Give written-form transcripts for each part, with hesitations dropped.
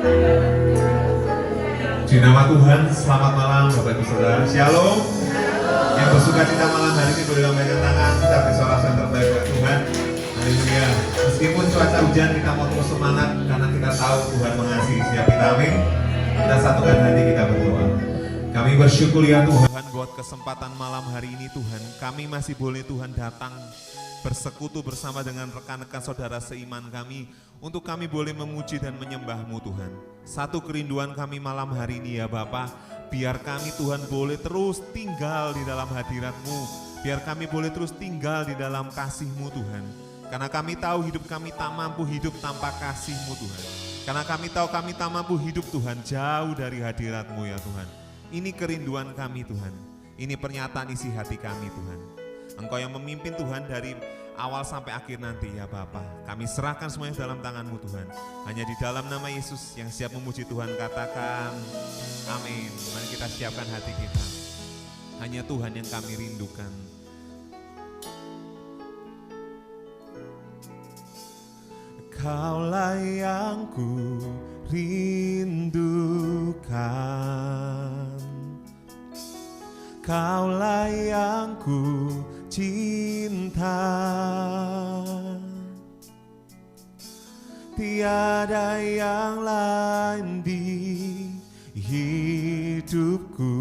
Di nama Tuhan, selamat malam Bapak Ibu Saudara. Shalom. Yang bersuka cita malam hari ini boleh lambaikan tangan, kita bersorak yang terbaik buat Tuhan. Haleluya. Meskipun cuaca hujan, kita mau terus semangat karena kita tahu Tuhan mengasihi setiap kita. Amin. Kita satukan hati, kita berdoa. Kami bersyukur ya Tuhan buat kesempatan malam hari ini Tuhan. Kami masih boleh Tuhan datang bersekutu bersama dengan rekan-rekan saudara seiman kami untuk kami boleh memuji dan menyembah-Mu Tuhan. Satu kerinduan kami malam hari ini ya Bapa, biar kami Tuhan boleh terus tinggal di dalam hadirat-Mu, biar kami boleh terus tinggal di dalam kasih-Mu Tuhan. Karena kami tahu hidup kami tak mampu hidup tanpa kasih-Mu Tuhan. Karena kami tahu kami tak mampu hidup Tuhan jauh dari hadirat-Mu ya Tuhan. Ini kerinduan kami Tuhan, ini pernyataan isi hati kami Tuhan. Engkau yang memimpin Tuhan dari awal sampai akhir nanti ya Bapa. Kami serahkan semuanya dalam tangan-Mu Tuhan. Hanya di dalam nama Yesus yang siap memuji Tuhan katakan amin. Mari kita siapkan hati kita. Hanya Tuhan yang kami rindukan. Kaulah yang ku rindukan, Kaulah yang ku cinta, tiada yang lain di hidupku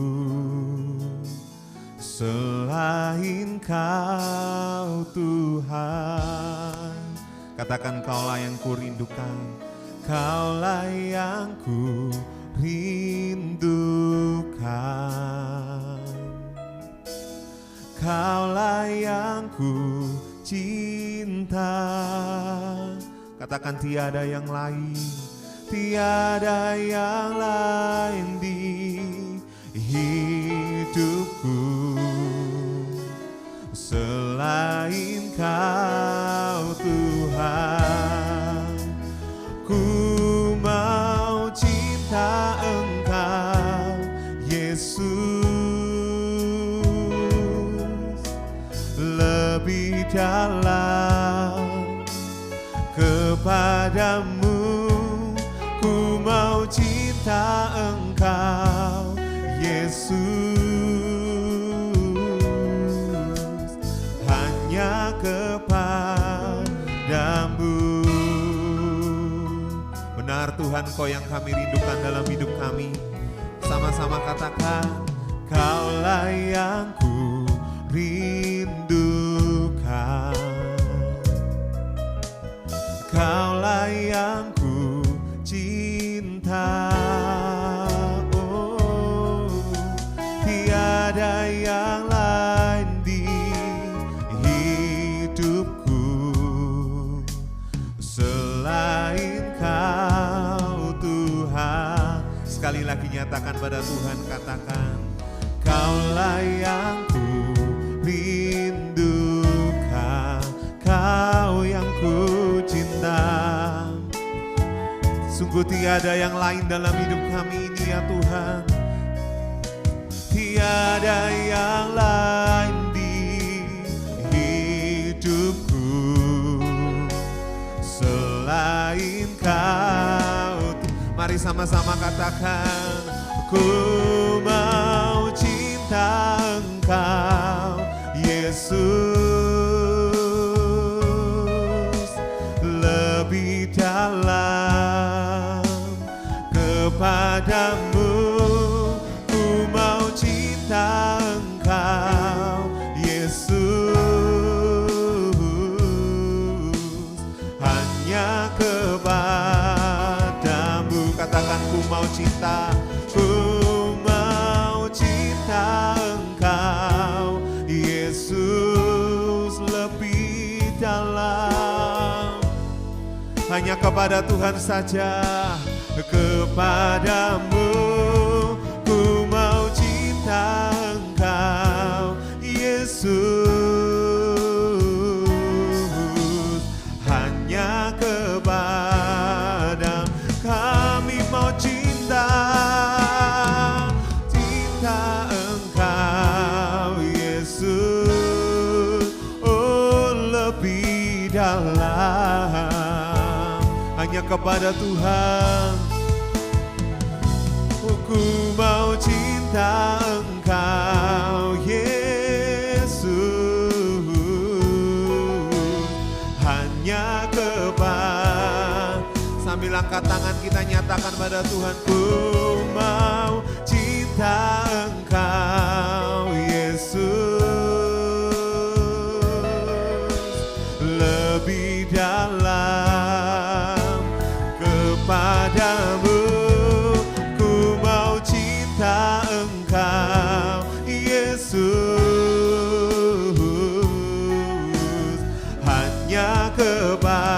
selain Kau Tuhan. Katakan Kaulah yang ku rindukan, Kaulah yang ku rindukan, Kaulah yang ku cinta. Katakan tiada yang lain, tiada yang lain di hidupku selain Kau Tuhan. Ku mau cinta Engkau Yesus lebih dalam kepadamu. Ku mau cinta Engkau Yesus hanya kepadamu. Benar Tuhan, Kau yang kami rindukan dalam hidup kami. Sama-sama katakan, Kaulah yang ku rindukan, Kaulah yang ku cinta. Oh, tiada yang lain di hidupku selain Kau Tuhan. Sekali lagi nyatakan pada Tuhan, katakan, Kaulah yang ku rindukan, Kau yang ku cinta. Sungguh tiada yang lain dalam hidup kami ini ya Tuhan. Tiada yang lain di hidupku selain Kau. Mari sama-sama katakan, ku mau cinta Engkau Yesus lebih dalam kepadamu. Ku mau cinta Engkau Yesus hanya kepadamu. Katakan, ku mau cinta, ku mau cinta Engkau Yesus lebih dalam. Hanya kepada Tuhan saja, kepadamu ku mau cinta Engkau Yesus hanya kepada kami mau cinta Engkau Yesus, oh lebih dalam. Hanya kepada Tuhan, Angkat tangan kita, nyatakan pada Tuhan, ku mau cinta Engkau Yesus lebih dalam kepadamu. Ku mau cinta Engkau Yesus hanya kepadamu.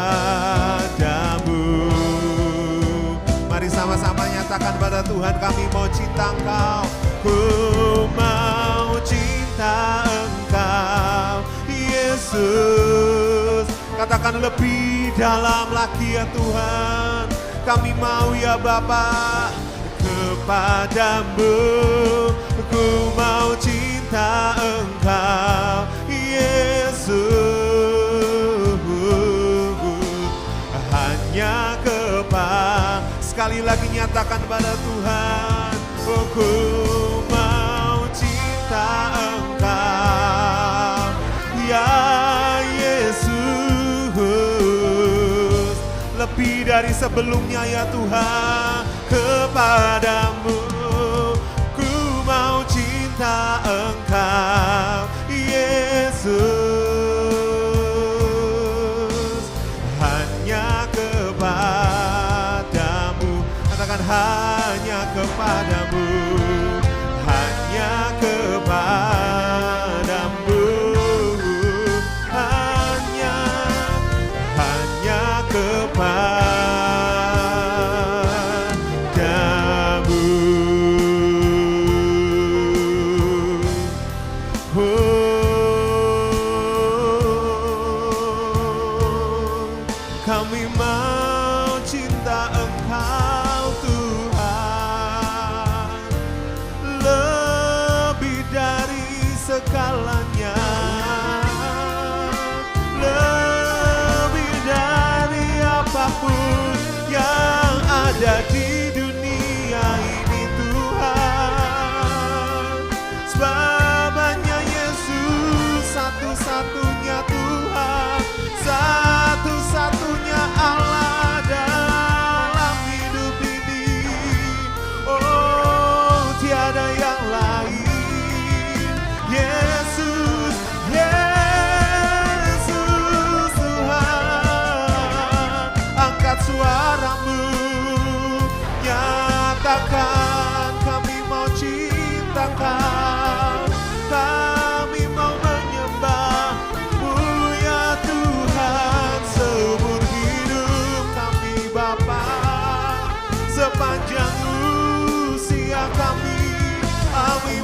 Mari sama-sama nyatakan pada Tuhan, kami mau cinta Engkau. Ku mau cinta Engkau Yesus. Katakan lebih dalam lagi ya Tuhan. Kami mau ya Bapa kepadamu. Ku mau cinta Engkau Yesus hanya kepadamu. Sekali lagi nyatakan pada Tuhan, oh, ku mau cinta Engkau ya Yesus lebih dari sebelumnya ya Tuhan. Kepadamu ku mau cinta Engkau Yesus hanya kepadamu. Katakan hanya kepadamu, hanya kepadamu, hanya kepadamu. Kami mau cinta Engkau Tuhan lebih dari segalanya, lebih dari apapun yang ada di dunia ini Tuhan. Sebab hanya Yesus satu-satunya Tuhan, satu-satunya Allah dalam hidup ini. Oh, tiada yang lain. Yesus, Yesus Tuhan. Angkat suaramu, nyatakan kami mau cinta Kau. Kami mau menyembah-Mu ya Tuhan seumur hidup kami Bapa. Sepanjang usia kami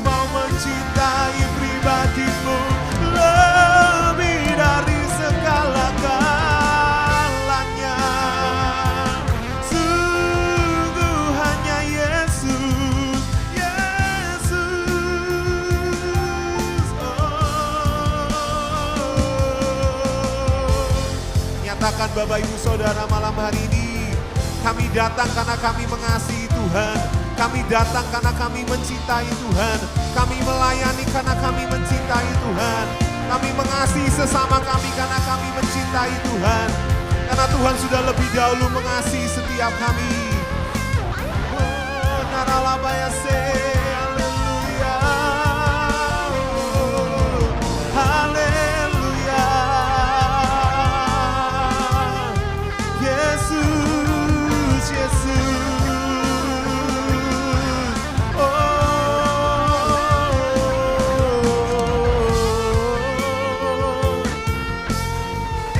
mau mencintai pribadi-Mu lebih dari segala-galanya. Sungguh hanya Yesus, Yesus. Nyatakan Bapak Ibu Saudara malam hari ini, kami datang karena kami mengasihi Tuhan. Kami datang karena kami mencintai Tuhan. Kami melayani karena kami mencintai Tuhan. Kami mengasihi sesama kami karena kami mencintai Tuhan. Karena Tuhan sudah lebih dahulu mengasihi setiap kami. Oh, naralabayase, haleluya. Oh, haleluya. Yesus, Yesus.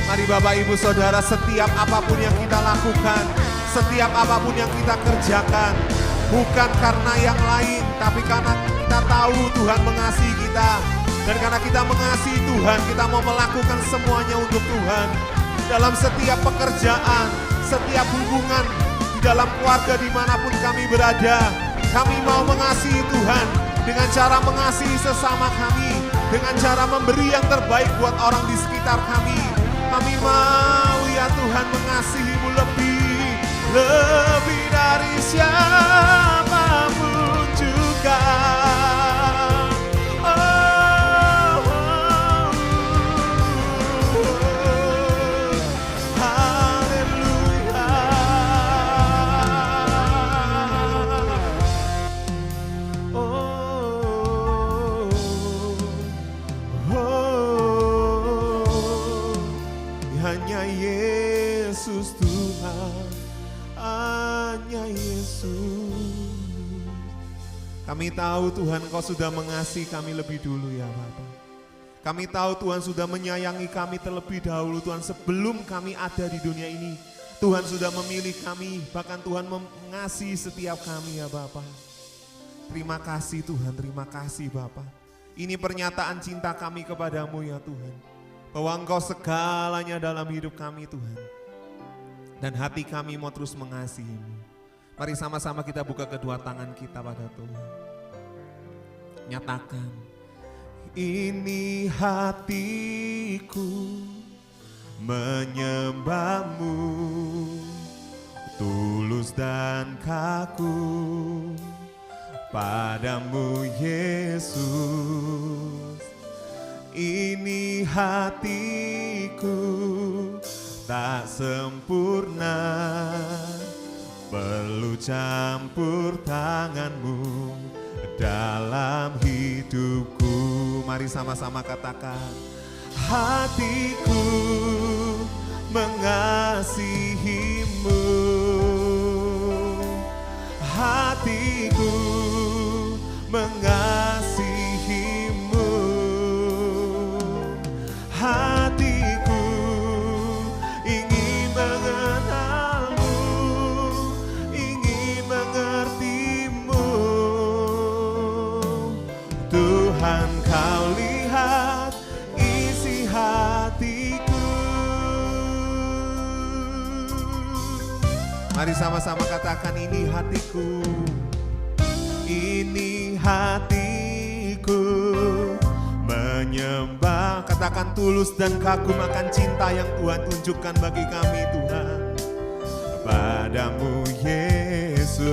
Mari Bapak Ibu Saudara, setiap apapun yang kita lakukan, setiap apapun yang kita kerjakan, bukan karena yang lain, tapi karena kita tahu Tuhan mengasihi kita. Dan karena kita mengasihi Tuhan, kita mau melakukan semuanya untuk Tuhan. Dalam setiap pekerjaan, setiap hubungan, di dalam keluarga dimanapun kami berada, kami mau mengasihi Tuhan dengan cara mengasihi sesama kami, dengan cara memberi yang terbaik buat orang di sekitar kami. Kami mau ya Tuhan mengasihi-Mu lebih dari siapapun juga. Haleluya. Kami tahu Tuhan Engkau sudah mengasihi kami lebih dulu ya Bapa. Kami tahu Tuhan sudah menyayangi kami terlebih dahulu Tuhan, sebelum kami ada di dunia ini. Tuhan sudah memilih kami, bahkan Tuhan mengasihi setiap kami ya Bapa. Terima kasih Tuhan, terima kasih Bapa. Ini pernyataan cinta kami kepadamu ya Tuhan, bahwa Engkau segalanya dalam hidup kami Tuhan. Dan hati kami mau terus mengasihi-Mu. Mari sama-sama kita buka kedua tangan kita pada Tuhan. Nyatakan, ini hatiku menyembah-Mu, tulus dan kaku padamu Yesus. Ini hatiku tak sempurna, perlu campur tangan-Mu dalam hidupku. Mari sama-sama katakan, hatiku mengasihi-Mu, hatiku mengasihi-Mu, hatiku ingin mengenal-Mu, ingin mengerti-Mu. Tuhan, Kau lihat isi hatiku. Mari sama-sama katakan, ini hatiku, ini hatiku menyembah. Katakan, tulus dan kagum akan cinta yang Tuhan tunjukkan bagi kami Tuhan, padamu Yesus.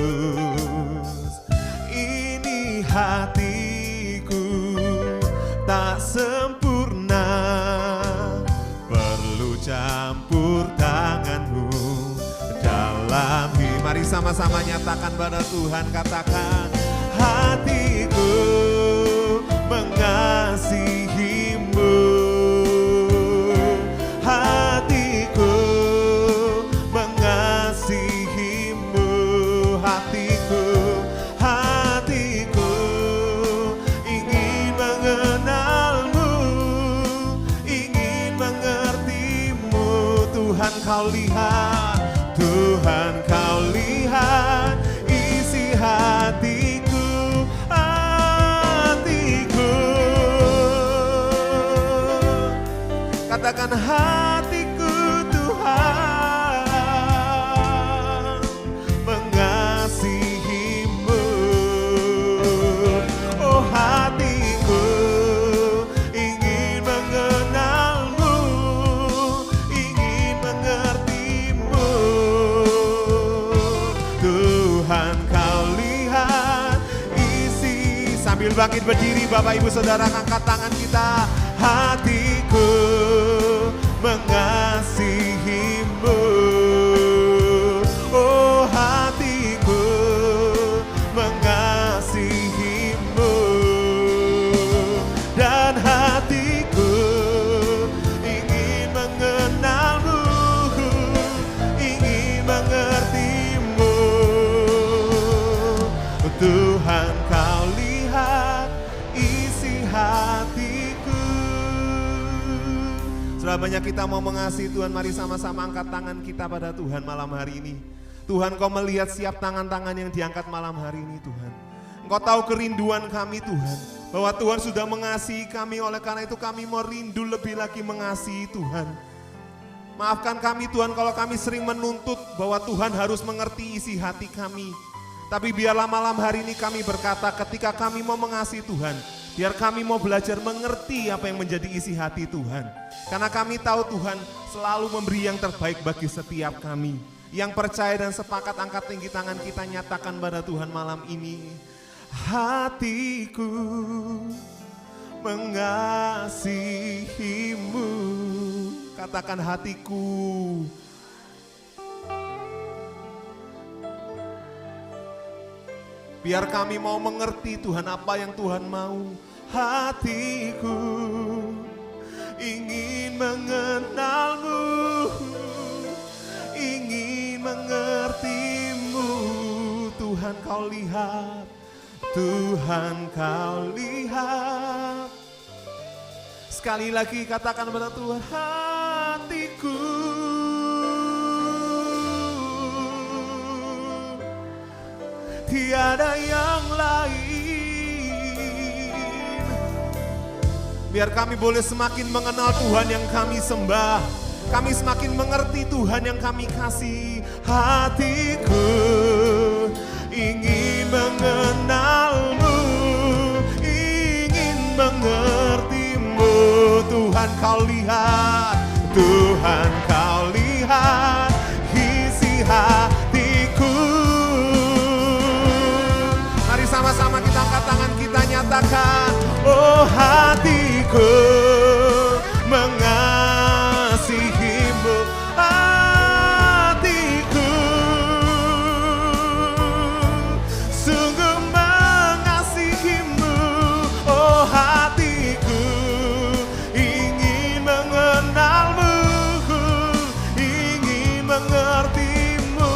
Ini hatiku tak sempurna, perlu campur tangan-Mu dalam hidup. Mari sama-sama nyatakan pada Tuhan, katakan, hatiku mengasihi-Mu, hatiku mengasihi-Mu, hatiku, hatiku ingin mengenal-Mu, ingin mengerti-Mu. Tuhan, Kau lihat, Tuhan, Kau lihat isi hatiku, hatiku. Katakan, hatiku Tuhan mengasihi-Mu. Oh, hatiku ingin mengenal-Mu, ingin mengerti-Mu. Tuhan, Kau lihat isi. Sambil bangkit berdiri Bapak Ibu Saudara, angkat tangan kita. Hatiku mengasihi-Mu, oh hatiku mengasihi-Mu, dan hatiku ingin mengenal-Mu, ingin mengerti-Mu. Tuhan, Kau lihat isi hatiku. Sudah banyak kita mau mengasihi Tuhan, mari sama-sama angkat tangan kita pada Tuhan malam hari ini. Tuhan, Kau melihat siap tangan-tangan yang diangkat malam hari ini Tuhan. Engkau tahu kerinduan kami Tuhan, bahwa Tuhan sudah mengasihi kami, oleh karena itu kami mau rindu lebih lagi mengasihi Tuhan. Maafkan kami Tuhan kalau kami sering menuntut bahwa Tuhan harus mengerti isi hati kami. Tapi biarlah malam hari ini kami berkata, ketika kami mau mengasihi Tuhan, biar kami mau belajar mengerti apa yang menjadi isi hati Tuhan. Karena kami tahu Tuhan selalu memberi yang terbaik bagi setiap kami. Yang percaya dan sepakat, angkat tinggi tangan kita, nyatakan pada Tuhan malam ini. Hatiku mengasihi-Mu. Katakan, hatiku. Biar kami mau mengerti Tuhan apa yang Tuhan mau. Hatiku ingin mengenal-Mu, ingin mengerti-Mu. Tuhan, Kau lihat Tuhan kau lihat. Sekali lagi katakan pada Tuhan, hatiku tiada yang lain. Biar kami boleh semakin mengenal Tuhan yang kami sembah, kami semakin mengerti Tuhan yang kami kasih. Hatiku ingin mengenalmu, ingin mengertimu. Tuhan kau lihat, Tuhan kau lihat isi hatiku. Mari sama-sama kita angkat tangan, kita nyatakan, oh hatiku mengasihimu, hatiku sungguh mengasihimu. Oh hatiku ingin mengenalmu, ingin mengertimu.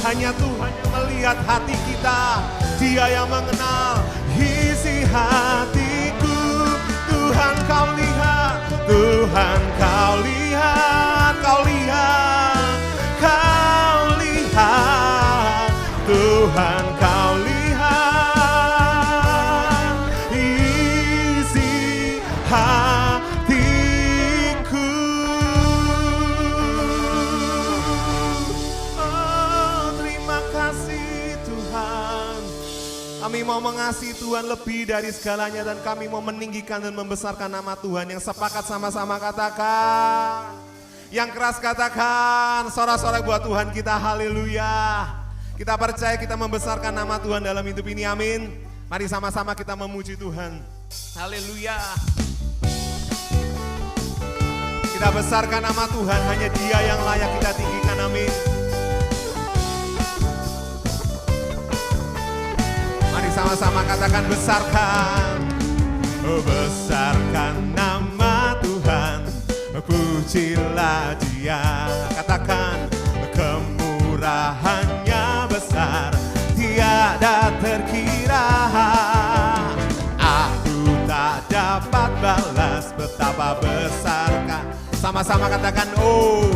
Hanya Tuhan yang melihat hati kita, Dia yang mengenal isi hatiku. Tuhan kau lihat, Tuhan kau lihat, kau lihat, kau lihat. Tuhan kau lihat isi hatiku. Oh, terima kasih Tuhan. Kami mau mengasihi Tuhan lebih dari segalanya, dan kami mau meninggikan dan membesarkan nama Tuhan. Yang sepakat sama-sama katakan, yang keras katakan, sorak-sorak buat Tuhan kita, haleluya. Kita percaya kita membesarkan nama Tuhan dalam hidup ini, amin. Mari sama-sama kita memuji Tuhan, haleluya. Kita besarkan nama Tuhan, hanya Dia yang layak kita tinggikan, amin. Mari sama-sama katakan, besarkan, besarkan nama Tuhan, pujilah Dia. Katakan, kemurahannya besar, tiada terkira. Aku tak dapat balas betapa besarkan. Sama-sama katakan, oh,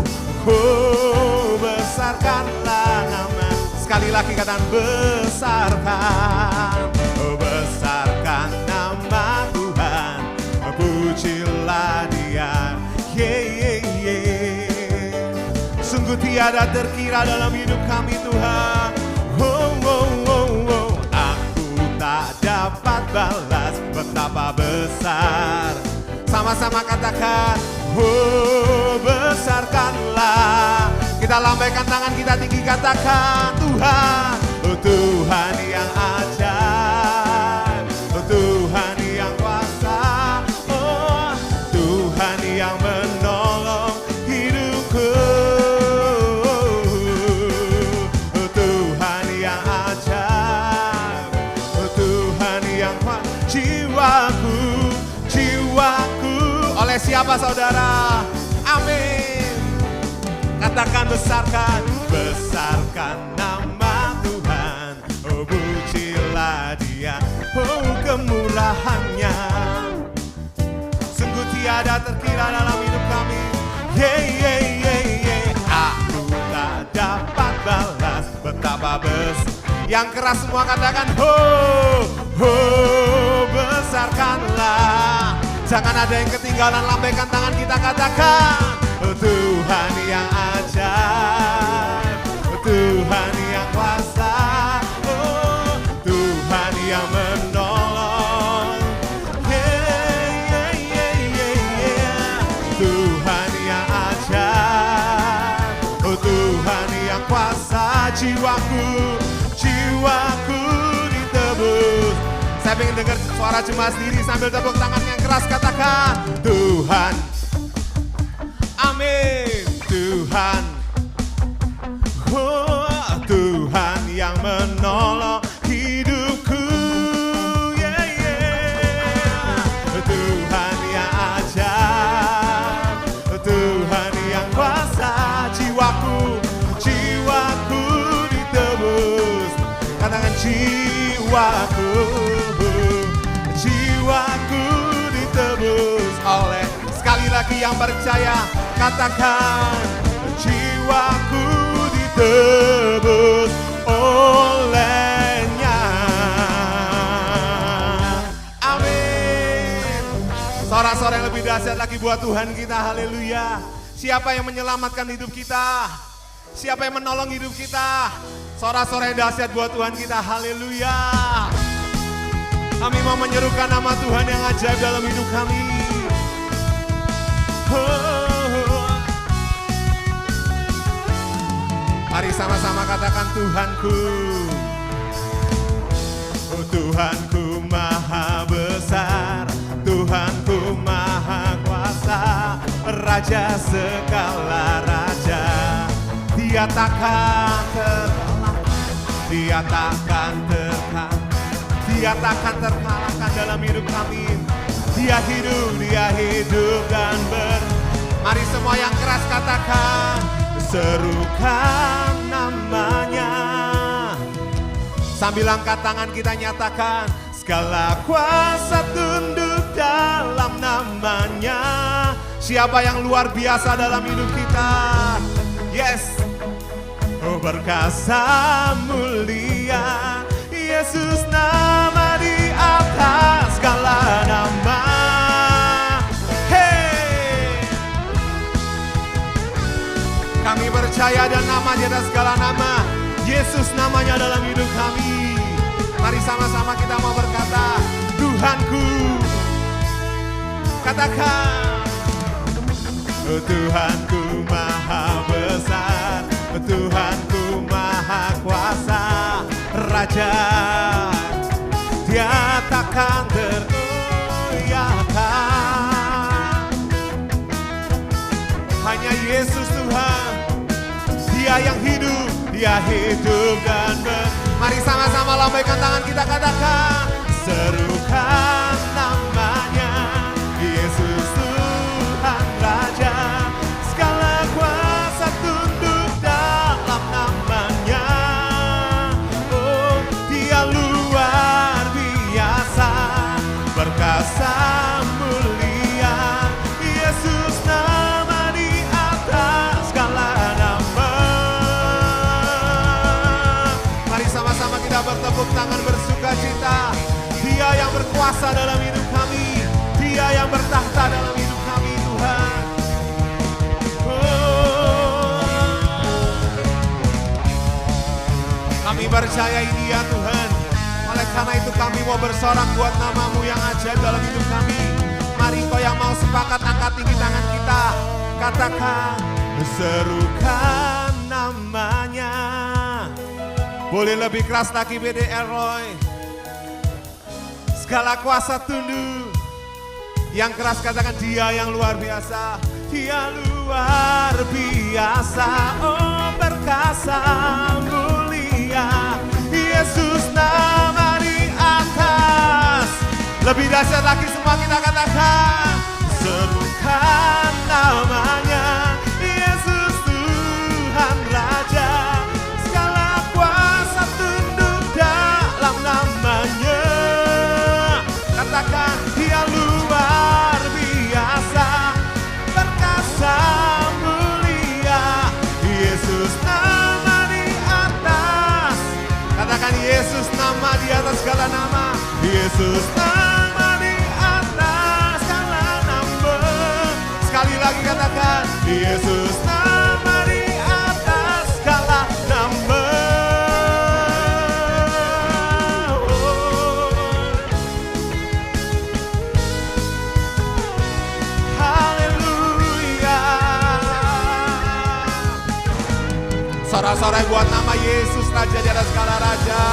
oh, besarkanlah nama. Sekali lagi katakan, besarkan, besarkan nama Tuhan, pujilah Dia. Sungguh tiada terkira dalam hidup kami Tuhan. Oh, oh, oh, oh. Aku tak dapat balas betapa besar. Sama-sama katakan, oh, besarkanlah. Kita lambaikan tangan kita tinggi, katakan, Tuhan, oh Tuhan yang ajaib, oh Tuhan yang kuasa, oh Tuhan yang menolong hidupku, oh Tuhan yang ajaib, oh Tuhan yang kuasa. Jiwaku, jiwaku, oleh siapa saudara? Amin. Katakan, besarkan, besarkan nama Tuhan, oh pujilah Dia, oh kemurahannya sungguh tiada terkira dalam hidup kami. Aku tak dapat balas betapa besar. Yang keras semua katakan, oh, oh, besarkanlah. Jangan ada yang ketinggalan, lambaikan tangan kita, katakan, oh Tuhan yang ajaib, oh Tuhan yang kuasa, oh Tuhan yang menolong, Tuhan yang ajaib, oh Tuhan yang kuasa. Jiwaku, jiwaku ditebus. Saya ingin dengar suara jemaat sendiri sambil tepuk tangan yang keras, katakan, Tuhan. Amin. Tuhan, oh, Tuhan yang menolong hidupku, Tuhan yang ajaib, Tuhan yang kuasa. Jiwaku, jiwaku ditebus. Katakan, jiwaku Jiwaku ditebus oleh, sekali lagi yang percaya katakan, jiwaku ditebus olehnya. Amin. Sorak-sorak yang lebih dahsyat lagi buat Tuhan kita, haleluya. Siapa yang menyelamatkan hidup kita? Siapa yang menolong hidup kita? Sorak-sorak yang dahsyat buat Tuhan kita, haleluya. Kami mau menyerukan nama Tuhan yang ajaib dalam hidup kami. Mari sama-sama katakan Tuhanku. Oh Tuhanku maha besar, Tuhanku maha kuasa, Raja segala raja. Dia takkan terkalahkan, Dia takkan terkalahkan, Dia takkan terkalahkan dalam hidup kami. Dia hidup dan Mari semua yang keras katakan, serukan namanya. Sambil angkat tangan kita nyatakan, segala kuasa tunduk dalam namanya. Siapa yang luar biasa dalam hidup kita? Yes. Oh berkasa mulia, Yesus nama di atas segala nama. Hey, kami percaya dan nama di atas segala nama. Yesus namanya dalam hidup kami. Mari sama-sama kita mau berkata, Tuhanku. Katakan, oh Tuhanku maha besar, Tuhanku maha kuasa, Raja. Dia takkan tergoyahkan. Hanya Yesus Tuhan, Dia yang hidup, Dia hidup dan Mari sama-sama lambaikan tangan kita katakan, serukan namanya, Yesus Tuhan Raja. Segala kuasa tunduk dalam namanya. Oh Dia luar biasa, perkasa mulia, Yesus nama di atas segala nama. Mari sama-sama kita bertepuk tangan bersuka cita. Dia yang berkuasa dalam hidup kami, Dia yang bertahta dalam hidup kami, Tuhan. Kami percayai Dia, Tuhan. Oleh karena itu kami mau bersorak buat nama-Mu yang ajaib dalam hidup kami. Mari kau yang mau sepakat angkat tinggi tangan kita. Katakan, serukan namanya. Boleh lebih keras lagi BDR Roy. Segala kuasa tunduk. Yang keras katakan, Dia yang luar biasa. Dia luar biasa. Oh perkasa mulia, Yesus nama di atas. Lebih dahsyat lagi semua kita katakan, serukan namanya, Yesus Tuhan Raja. Segala kuasa tunduk dalam namanya. Katakan, Dia luar biasa, perkasa mulia, Yesus nama di atas. Katakan, Yesus nama di atas segala nama, Yesus nama di atas segala nama. Sekali lagi katakan, Yesus nama di atas segala nama. Sorak-sorai buat nama Yesus Raja di atas segala raja.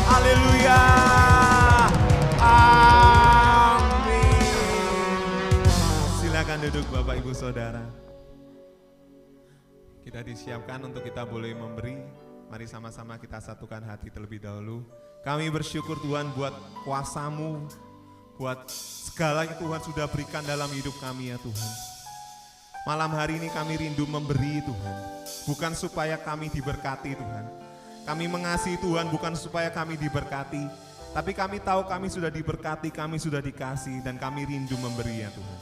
Haleluya. Amin. Silakan duduk Bapak Ibu Saudara. Kita disiapkan untuk kita boleh memberi. Mari sama-sama kita satukan hati terlebih dahulu. Kami bersyukur Tuhan buat kuasa-Mu, buat segala yang Tuhan sudah berikan dalam hidup kami ya Tuhan. Malam hari ini kami rindu memberi Tuhan, bukan supaya kami diberkati Tuhan. Kami mengasihi Tuhan bukan supaya kami diberkati, Tapi kami tahu kami sudah diberkati, kami sudah dikasih, dan kami rindu memberi ya Tuhan.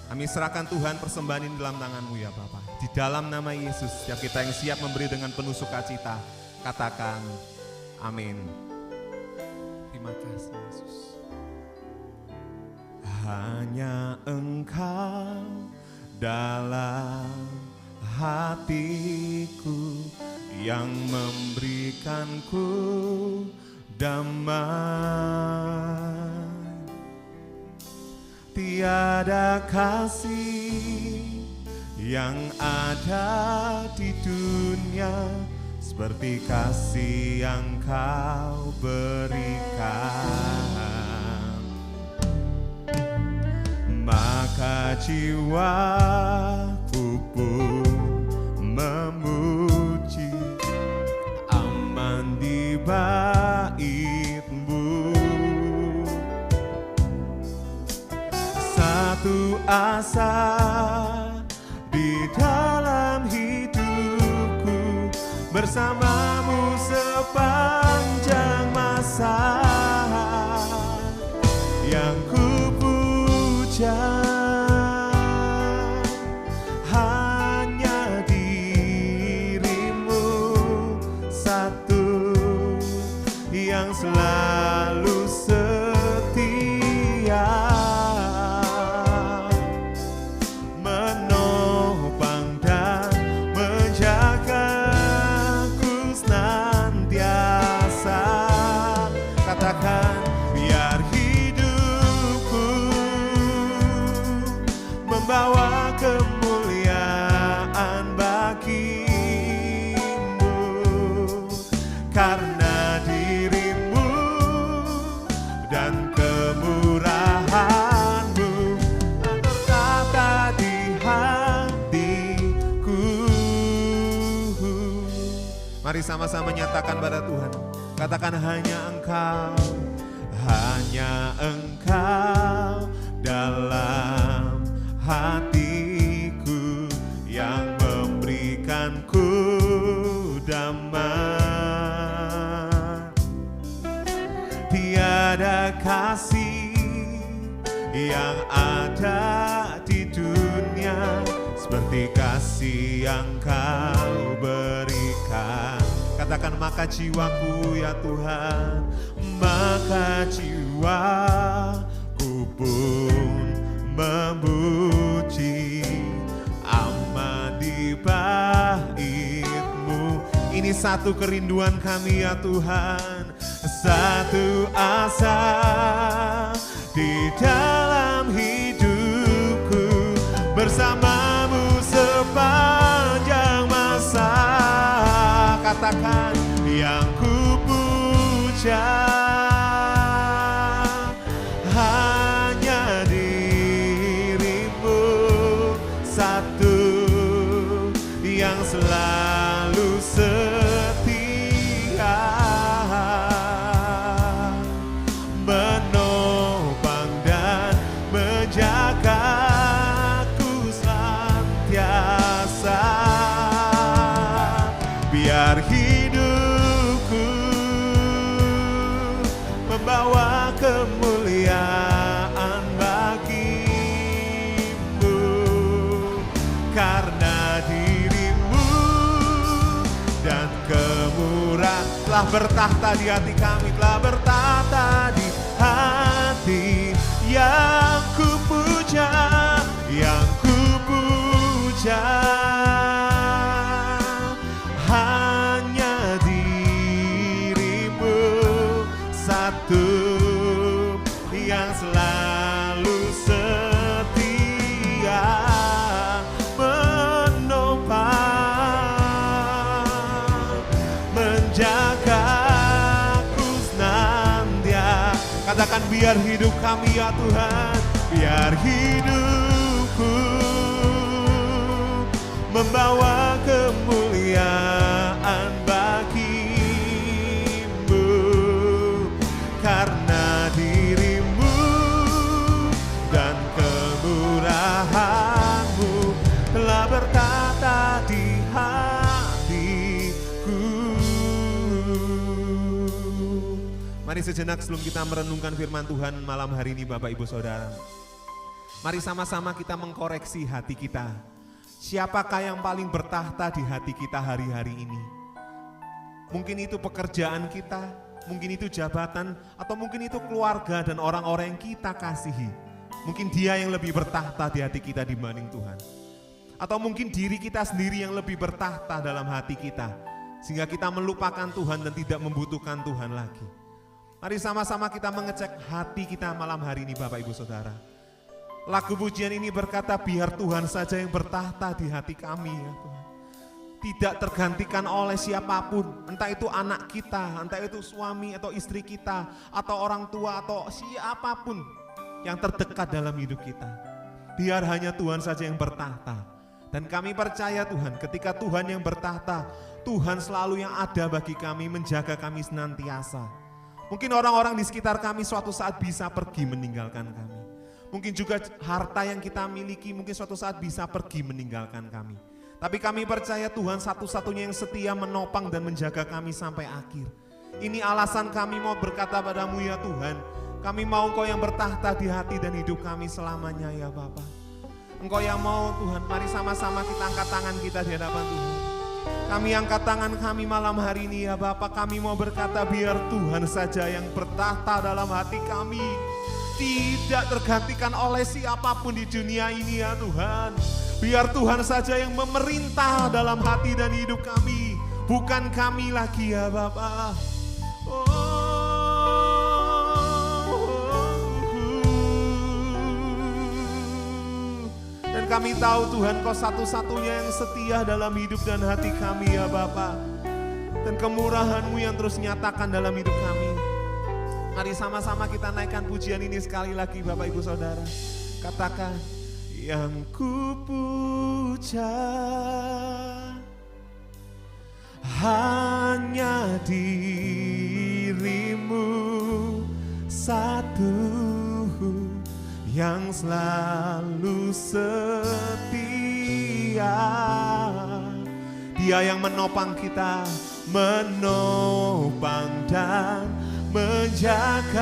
Kami serahkan Tuhan persembahan ini dalam tangan-Mu ya Bapa. Di dalam nama Yesus, setiap kita yang siap memberi dengan penuh sukacita, katakan amin. Terima kasih Yesus. Hanya Engkau dalam hatiku yang memberikanku damai. Tiada kasih yang ada di dunia seperti kasih yang Kau berikan. Maka jiwaku pun memuji, aman di bait-Mu. Satu asa di dalam hidupku, bersama-Mu sepanjang masa. Yang ku puja hanya diri-Mu satu, yang selalu setia, menopang dan menjagaku senantiasa. Katakan, biar hidupku membawa kemuliaan bagi-Mu, karena diri-Mu dan kemurahan-Mu tertata di hatiku. Mari sama-sama nyatakan pada Tuhan. Katakan, hanya Engkau dalam hatiku yang memberikanku damai. Tiada kasih yang ada di dunia seperti kasih yang Kau berikan. Katakan, maka jiwaku ya Tuhan, maka jiwaku pun memuji, aman di bait-Mu. Ini satu kerinduan kami ya Tuhan, satu asa di dalam hidupku, bersama-Mu sepanjang masa. Katakan, yang ku puja hanya diri-Mu satu, yang selalu setia, menopang dan menjagaku senantiasa. Biar hidupku membawa kemuliaan bagi-Mu, karena diri-Mu dan kemurahan telah bertahta di hati kami, telah bertahta di hati. Yang ku puja, yang ku puja hanya diri-Mu satu, yang selalu setia, menopang, menjagaku senantiasa. Katakan, biar hidup kami ya Tuhan, biar hidupku membawa kemuliaan bagi-Mu, karena diri-Mu dan kemurahan-Mu telah bertata di hatiku. Mari sejenak sebelum kita merenungkan firman Tuhan malam hari ini Bapak Ibu Saudara. Mari sama-sama kita mengkoreksi hati kita. Siapakah yang paling bertahta di hati kita hari-hari ini? Mungkin itu pekerjaan kita, mungkin itu jabatan, atau mungkin itu keluarga dan orang-orang yang kita kasihi. Mungkin dia yang lebih bertahta di hati kita dibanding Tuhan. Atau mungkin diri kita sendiri yang lebih bertahta dalam hati kita. Sehingga kita melupakan Tuhan dan tidak membutuhkan Tuhan lagi. Mari sama-sama kita mengecek hati kita malam hari ini Bapak Ibu Saudara. Lagu pujian ini berkata biar Tuhan saja yang bertahta di hati kami ya Tuhan. Tidak tergantikan oleh siapapun, entah itu anak kita, entah itu suami atau istri kita, atau orang tua atau siapapun yang terdekat dalam hidup kita. Biar hanya Tuhan saja yang bertahta. Dan kami percaya Tuhan, ketika Tuhan yang bertahta, Tuhan selalu yang ada bagi kami, menjaga kami senantiasa. Mungkin orang-orang di sekitar kami suatu saat bisa pergi meninggalkan kami. Mungkin juga harta yang kita miliki mungkin suatu saat bisa pergi meninggalkan kami. Tapi kami percaya Tuhan satu-satunya yang setia menopang dan menjaga kami sampai akhir. Ini alasan kami mau berkata padamu ya Tuhan. Kami mau Engkau yang bertahta di hati dan hidup kami selamanya ya Bapa. Engkau yang mau Tuhan, mari sama-sama kita angkat tangan kita di hadapan Tuhan. Kami angkat tangan kami malam hari ini ya Bapa, kami mau berkata biar Tuhan saja yang bertahta dalam hati kami. Tidak tergantikan oleh siapapun di dunia ini ya Tuhan. Biar Tuhan saja yang memerintah dalam hati dan hidup kami. Bukan kami lagi ya Bapa. Dan kami tahu Tuhan Kau satu-satunya yang setia dalam hidup dan hati kami ya Bapa. Dan kemurahan-Mu yang terus nyatakan dalam hidup kami. Mari sama-sama kita naikkan pujian ini sekali lagi Bapak Ibu Saudara. Katakan, yang ku puja hanya diri-Mu satu, yang selalu setia. Dia yang menopang kita, menopang dan menjagaku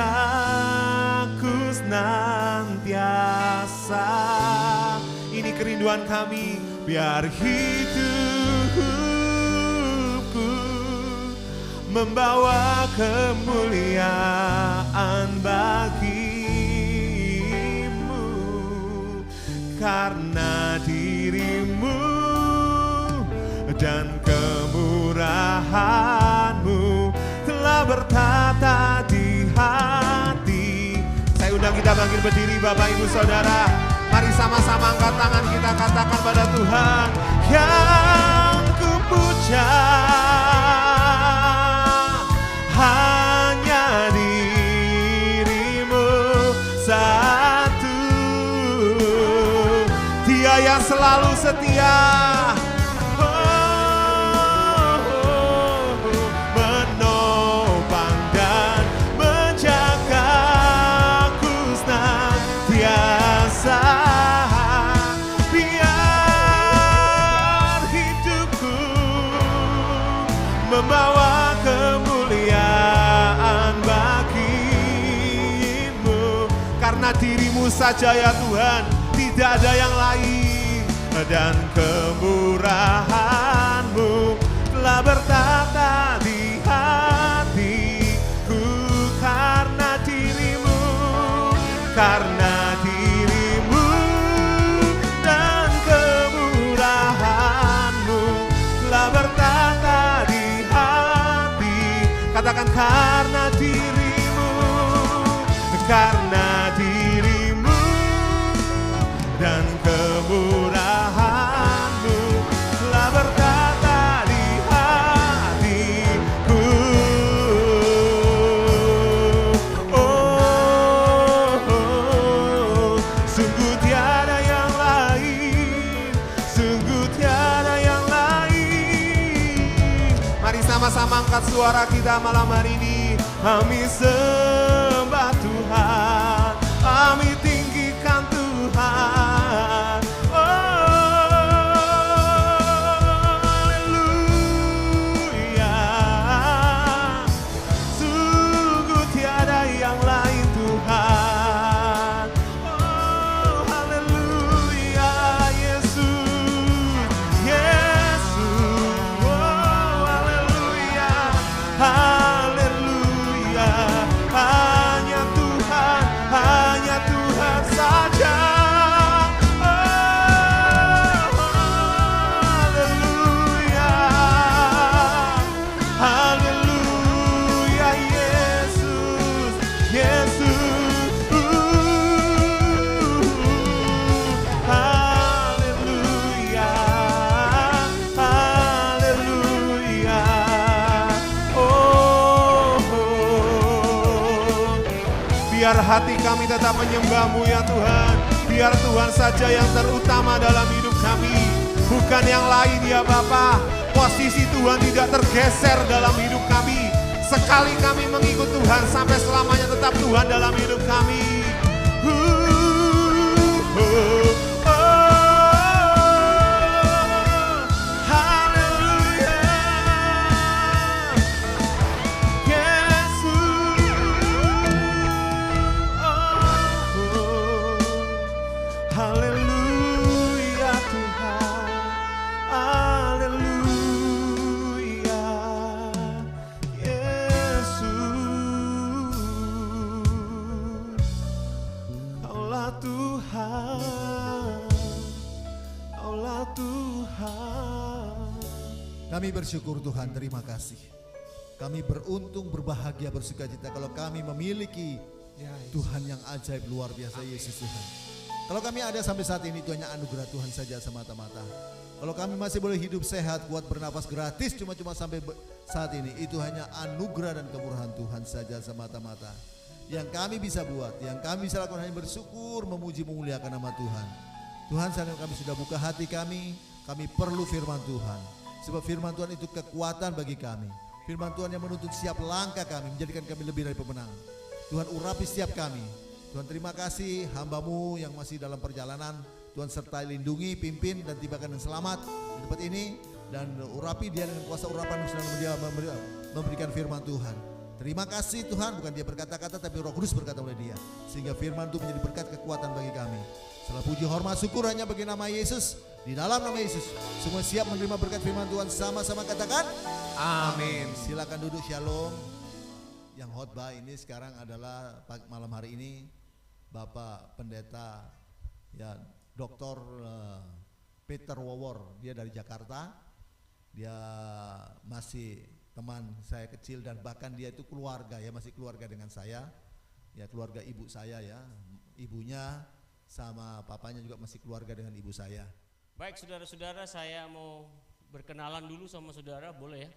senantiasa. Ini kerinduan kami, biar hidupku membawa kemuliaan bagi karena diri-Mu dan kemurahan-Mu telah bertata di hati. Saya undang kita bangkit berdiri Bapak Ibu Saudara. Mari sama-sama angkat tangan kita katakan pada Tuhan, yang ku puja hanya diri-Mu satu. Dia yang selalu setia, menopang dan menjagaku senantiasa. Biar hidupku membawa kemuliaan bagi-Mu, karena diri-Mu saja ya Tuhan, tidak ada yang lain. Dan kemurahan-Mu telah bertata di hatiku karena diri-Mu, karena diri-Mu dan kemurahan-Mu telah bertata di hati. Katakan karena diri-Mu, karena diri-Mu dan kemurahan-Mu telah berkata di hatiku. Sungguh tiada yang lain, sungguh tiada yang lain. Mari sama-sama angkat suara kita malam hari ini. Kami sembah Tuhan, kami tinggikan Tuhan. Haleluya. Sungguh Biar hati kami tetap menyembah-Mu ya Tuhan. Biar Tuhan saja yang terutama dalam hidup kami, bukan yang lain ya Bapa. Posisi Tuhan tidak tergeser dalam hidup kami. Sekali kami mengikut Tuhan, sampai selamanya tetap Tuhan dalam hidup kami. Kami bersyukur Tuhan, terima kasih. Kami beruntung, berbahagia, bersukacita kalau kami memiliki Tuhan yang ajaib luar biasa, Yesus Tuhan. Kalau kami ada sampai saat ini itu hanya anugerah Tuhan saja semata-mata. Kalau kami masih boleh hidup sehat, kuat, bernapas gratis cuma sampai saat ini, itu hanya anugerah dan kemurahan Tuhan saja semata-mata. Yang kami bisa buat, yang kami bisa lakukan hanya bersyukur, memuji, memuliakan nama Tuhan. Tuhan, saat ini kami sudah buka hati kami perlu firman Tuhan. Sebab firman Tuhan itu kekuatan bagi kami. Firman Tuhan yang menuntut setiap langkah kami, menjadikan kami lebih dari pemenang. Tuhan urapi setiap kami. Tuhan terima kasih hamba-Mu yang masih dalam perjalanan. Tuhan sertai, lindungi, pimpin dan tibakan dengan selamat di tempat ini. Dan urapi dia dengan kuasa urapan selama dia memberikan firman Tuhan. Terima kasih Tuhan, bukan dia berkata-kata tapi Roh Kudus berkata oleh dia. Sehingga firman itu menjadi berkat kekuatan bagi kami. Setelah puji hormat syukur hanya bagi nama Yesus. Di dalam nama Yesus, semua siap menerima berkat firman Tuhan, sama-sama katakan amin. Silakan duduk, shalom. Yang khotbah ini sekarang adalah malam hari ini Bapak Pendeta ya Dr. Peter Wawor. Dia dari Jakarta. Dia masih teman saya kecil dan bahkan dia itu keluarga ya, masih keluarga dengan saya. Ya keluarga ibu saya ya. Ibunya sama papanya juga masih keluarga dengan ibu saya. Baik saudara-saudara, saya mau berkenalan dulu sama saudara, boleh ya?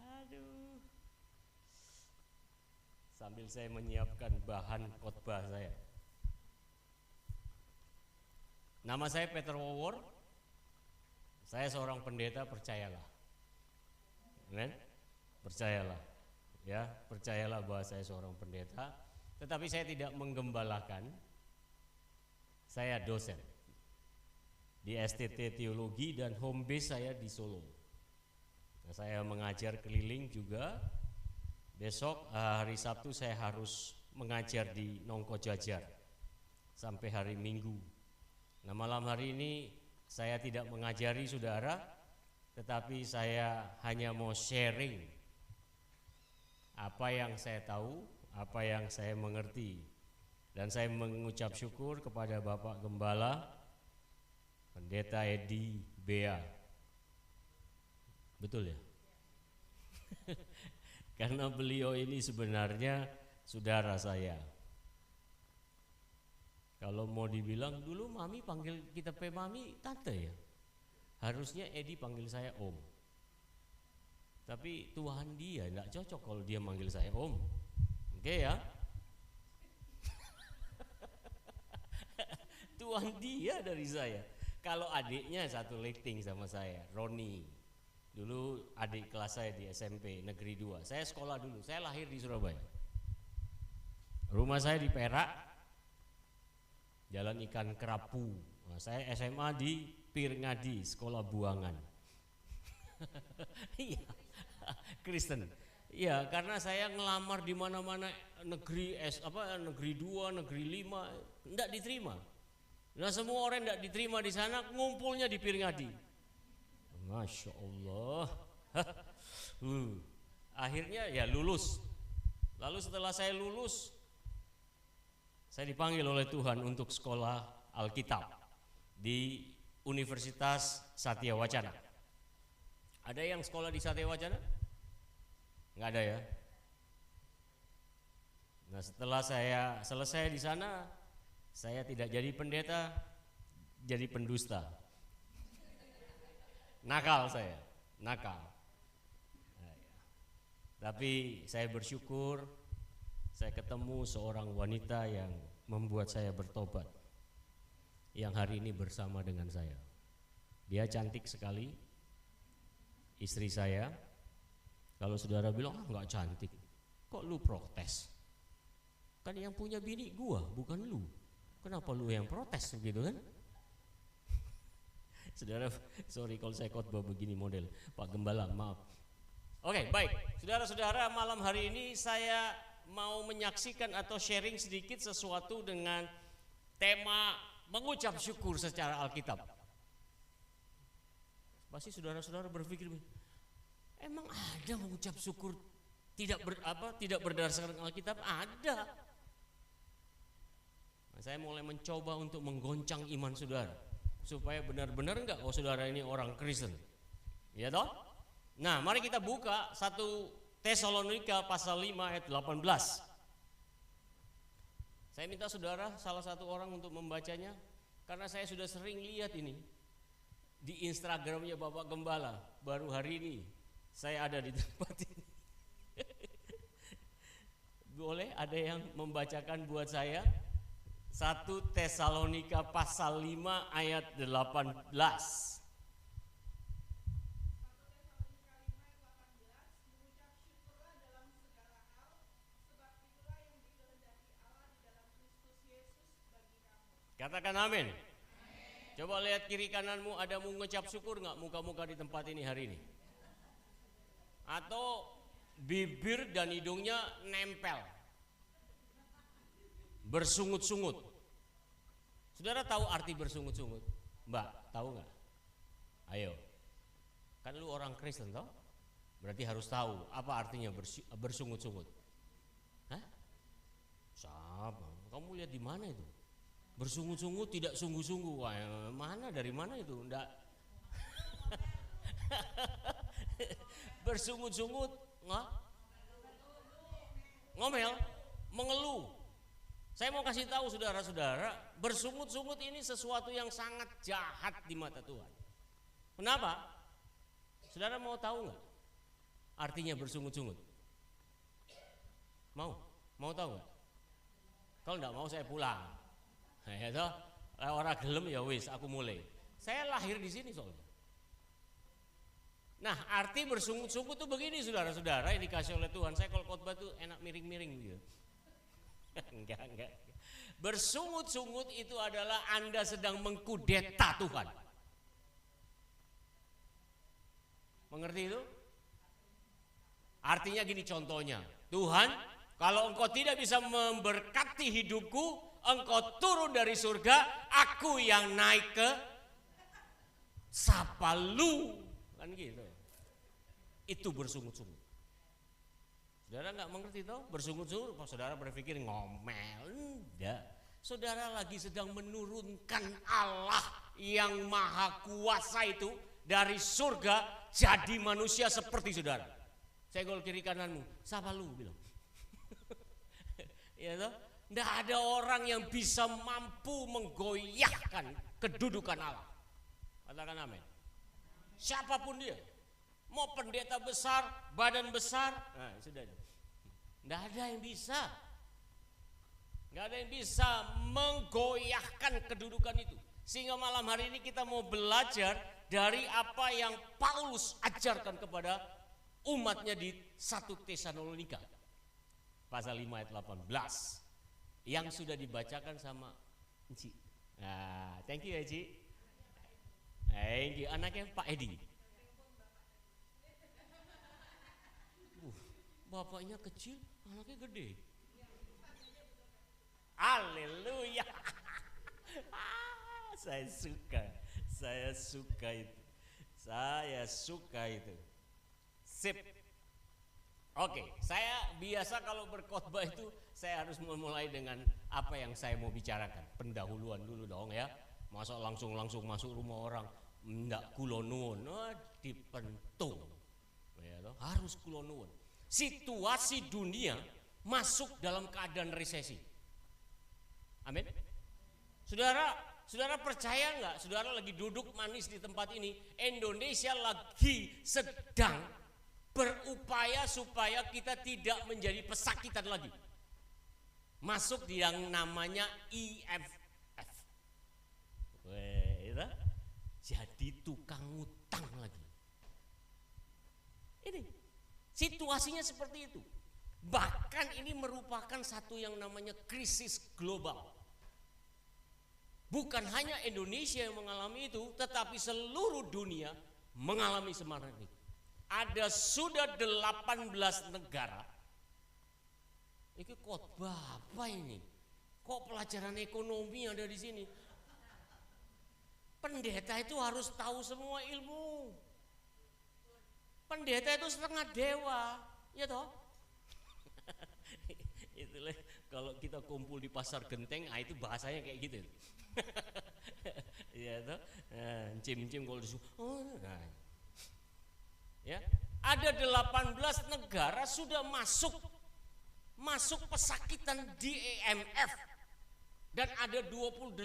Aduh. Sambil saya menyiapkan bahan khotbah saya. Nama saya Peter Wawor. Saya seorang pendeta, percayalah. Amen? Percayalah. Ya, percayalah bahwa saya seorang pendeta, tetapi saya tidak menggembalakan. Saya dosen di STT Teologi dan home base saya di Solo. Nah, saya mengajar keliling juga. Besok hari Sabtu saya harus mengajar di Nongko Jajar sampai hari Minggu. Nah malam hari ini saya tidak mengajari saudara, tetapi saya hanya mau sharing apa yang saya tahu, apa yang saya mengerti. Dan saya mengucap syukur kepada Bapak Gembala Pendeta Edi Bea. Betul ya? Karena beliau ini sebenarnya saudara saya. Kalau mau dibilang dulu Mami panggil kita Mami tante ya. Harusnya Edi panggil saya Om. Tapi Tuhan dia enggak cocok kalau dia manggil saya Om. Oke ya? Tuhan dia dari saya. Kalau adiknya satu rating sama saya, Roni. Dulu adik kelas saya di SMP Negeri 2. Saya sekolah dulu, saya lahir di Surabaya. Rumah saya di Perak, Jalan Ikan Kerapu. Nah, saya SMA di Pirngadi, Sekolah Buangan. Iya, Kristen. Iya, karena saya ngelamar di mana-mana negeri negeri 2, negeri 5, enggak diterima. Nah semua orang tidak diterima di sana, ngumpulnya di Pirngadi. Masya Allah. Akhirnya ya lulus. Lalu setelah saya lulus, saya dipanggil oleh Tuhan untuk sekolah Alkitab di Universitas Satya Wacana. Ada yang sekolah di Satya Wacana? Nggak ada ya. Nah setelah saya selesai di sana, saya tidak jadi pendeta, jadi pendusta. Nakal saya, nakal. Tapi saya bersyukur saya ketemu seorang wanita yang membuat saya bertobat, yang hari ini bersama dengan saya. Dia cantik sekali, istri saya. Kalau saudara bilang, nggak cantik, kok lu protes? Kan yang punya bini gua, bukan lu. Kenapa lu yang protes gitu kan? Saudara, sorry kalau saya khotbah begini model, Pak Gembala, maaf. Oke, baik. Saudara-saudara, malam hari ini saya mau menyaksikan atau sharing sedikit sesuatu dengan tema mengucap syukur secara Alkitab. Pasti saudara-saudara berpikir, emang ada mengucap syukur tidak berdasarkan Alkitab? Ada. Nah, saya mulai mencoba untuk menggoncang iman saudara supaya benar-benar enggak saudara ini orang Kristen. Ya toh? Nah, mari kita buka 1 Tesalonika pasal 5 ayat 18. Saya minta saudara salah satu orang untuk membacanya karena saya sudah sering lihat ini di Instagramnya Bapak Gembala. Baru hari ini saya ada di tempat ini. Boleh ada yang membacakan buat saya 1 Tesalonika pasal 5 ayat 18. Katakan amin. Coba lihat kiri kananmu, ada mengucap syukur nggak muka-muka di tempat ini hari ini? Atau bibir dan hidungnya nempel, bersungut-sungut. Saudara tahu arti bersungut-sungut? Mbak, tahu nggak? Ayo, kan lu orang Kristen toh? Berarti harus tahu apa artinya bersungut-sungut. Hah? Sama. Kamu lihat di mana itu? Bersungut-sungut tidak sungguh-sungguh. Wah, mana dari mana itu? Enggak. Bersungut-sungut, ngomel, mengeluh. Saya mau kasih tahu saudara-saudara, bersungut-sungut ini sesuatu yang sangat jahat di mata Tuhan. Kenapa? Saudara mau tahu nggak artinya bersungut-sungut? Mau tahu nggak? Kalau nggak mau saya pulang. Nah, ya toh, orang gelem ya wis, aku mulai. Saya lahir di sini soalnya. Nah, arti bersungut-sungut tuh begini saudara-saudara, yang dikasih oleh Tuhan. Saya kalau khotbah tuh enak miring-miring gitu. Enggak. Bersungut-sungut itu adalah Anda sedang mengkudeta Tuhan. Mengerti itu? Artinya gini contohnya, Tuhan, kalau engkau tidak bisa memberkati hidupku, engkau turun dari surga, aku yang naik ke sapa lu, kan gitu. Itu bersungut-sungut. Saudara nggak mengerti toh bersungut-sungut? Saudara berpikir ngomel, enggak. Saudara lagi sedang menurunkan Allah yang maha kuasa itu dari surga jadi manusia seperti saudara. Saya gol kiri kananmu, sapa lu bilang. Ya toh? Tidak ada orang yang bisa mampu menggoyahkan kedudukan Allah. Katakan amin. Siapapun dia, mau pendeta besar, badan besar, nah sudah. Tidak ada yang bisa. Tidak ada yang bisa menggoyahkan kedudukan itu. Sehingga malam hari ini kita mau belajar dari apa yang Paulus ajarkan kepada umatnya di 1 Tesalonika pasal 5 ayat 18 yang sudah dibacakan sama Ci. Nah, thank you ya Ci. Thank you. Anaknya Pak Edi. Bapaknya kecil, anaknya gede. Haleluya. Saya suka itu. Sip. Oke, saya biasa kalau berkhotbah itu saya harus memulai dengan apa yang saya mau bicarakan. Pendahuluan dulu dong ya. Masa langsung masuk rumah orang, ndak kulo nuwun, dipentung. Ya, harus kulo nuwun. Situasi dunia masuk dalam keadaan resesi. Amin. Saudara percaya nggak? Saudara lagi duduk manis di tempat ini, Indonesia lagi sedang berupaya supaya kita tidak menjadi pesakitan lagi. Masuk di yang namanya EFF. Weh, jadi tukang ngutang lagi. Ini situasinya seperti itu. Bahkan ini merupakan satu yang namanya krisis global. Bukan hanya Indonesia yang mengalami itu, tetapi seluruh dunia mengalami semacam itu. Ada sudah 18 negara. Ini khotbah apa ini? Kok pelajaran ekonomi ada di sini? Pendeta itu harus tahu semua ilmu. Pendeta itu setengah dewa, ya toh? Itulah kalau kita kumpul di pasar genteng, itu bahasanya kayak gitu. Ya toh, cim-cim kalau disuruh. Nah. Ya, ada 18 negara sudah masuk pesakitan di IMF, dan ada 28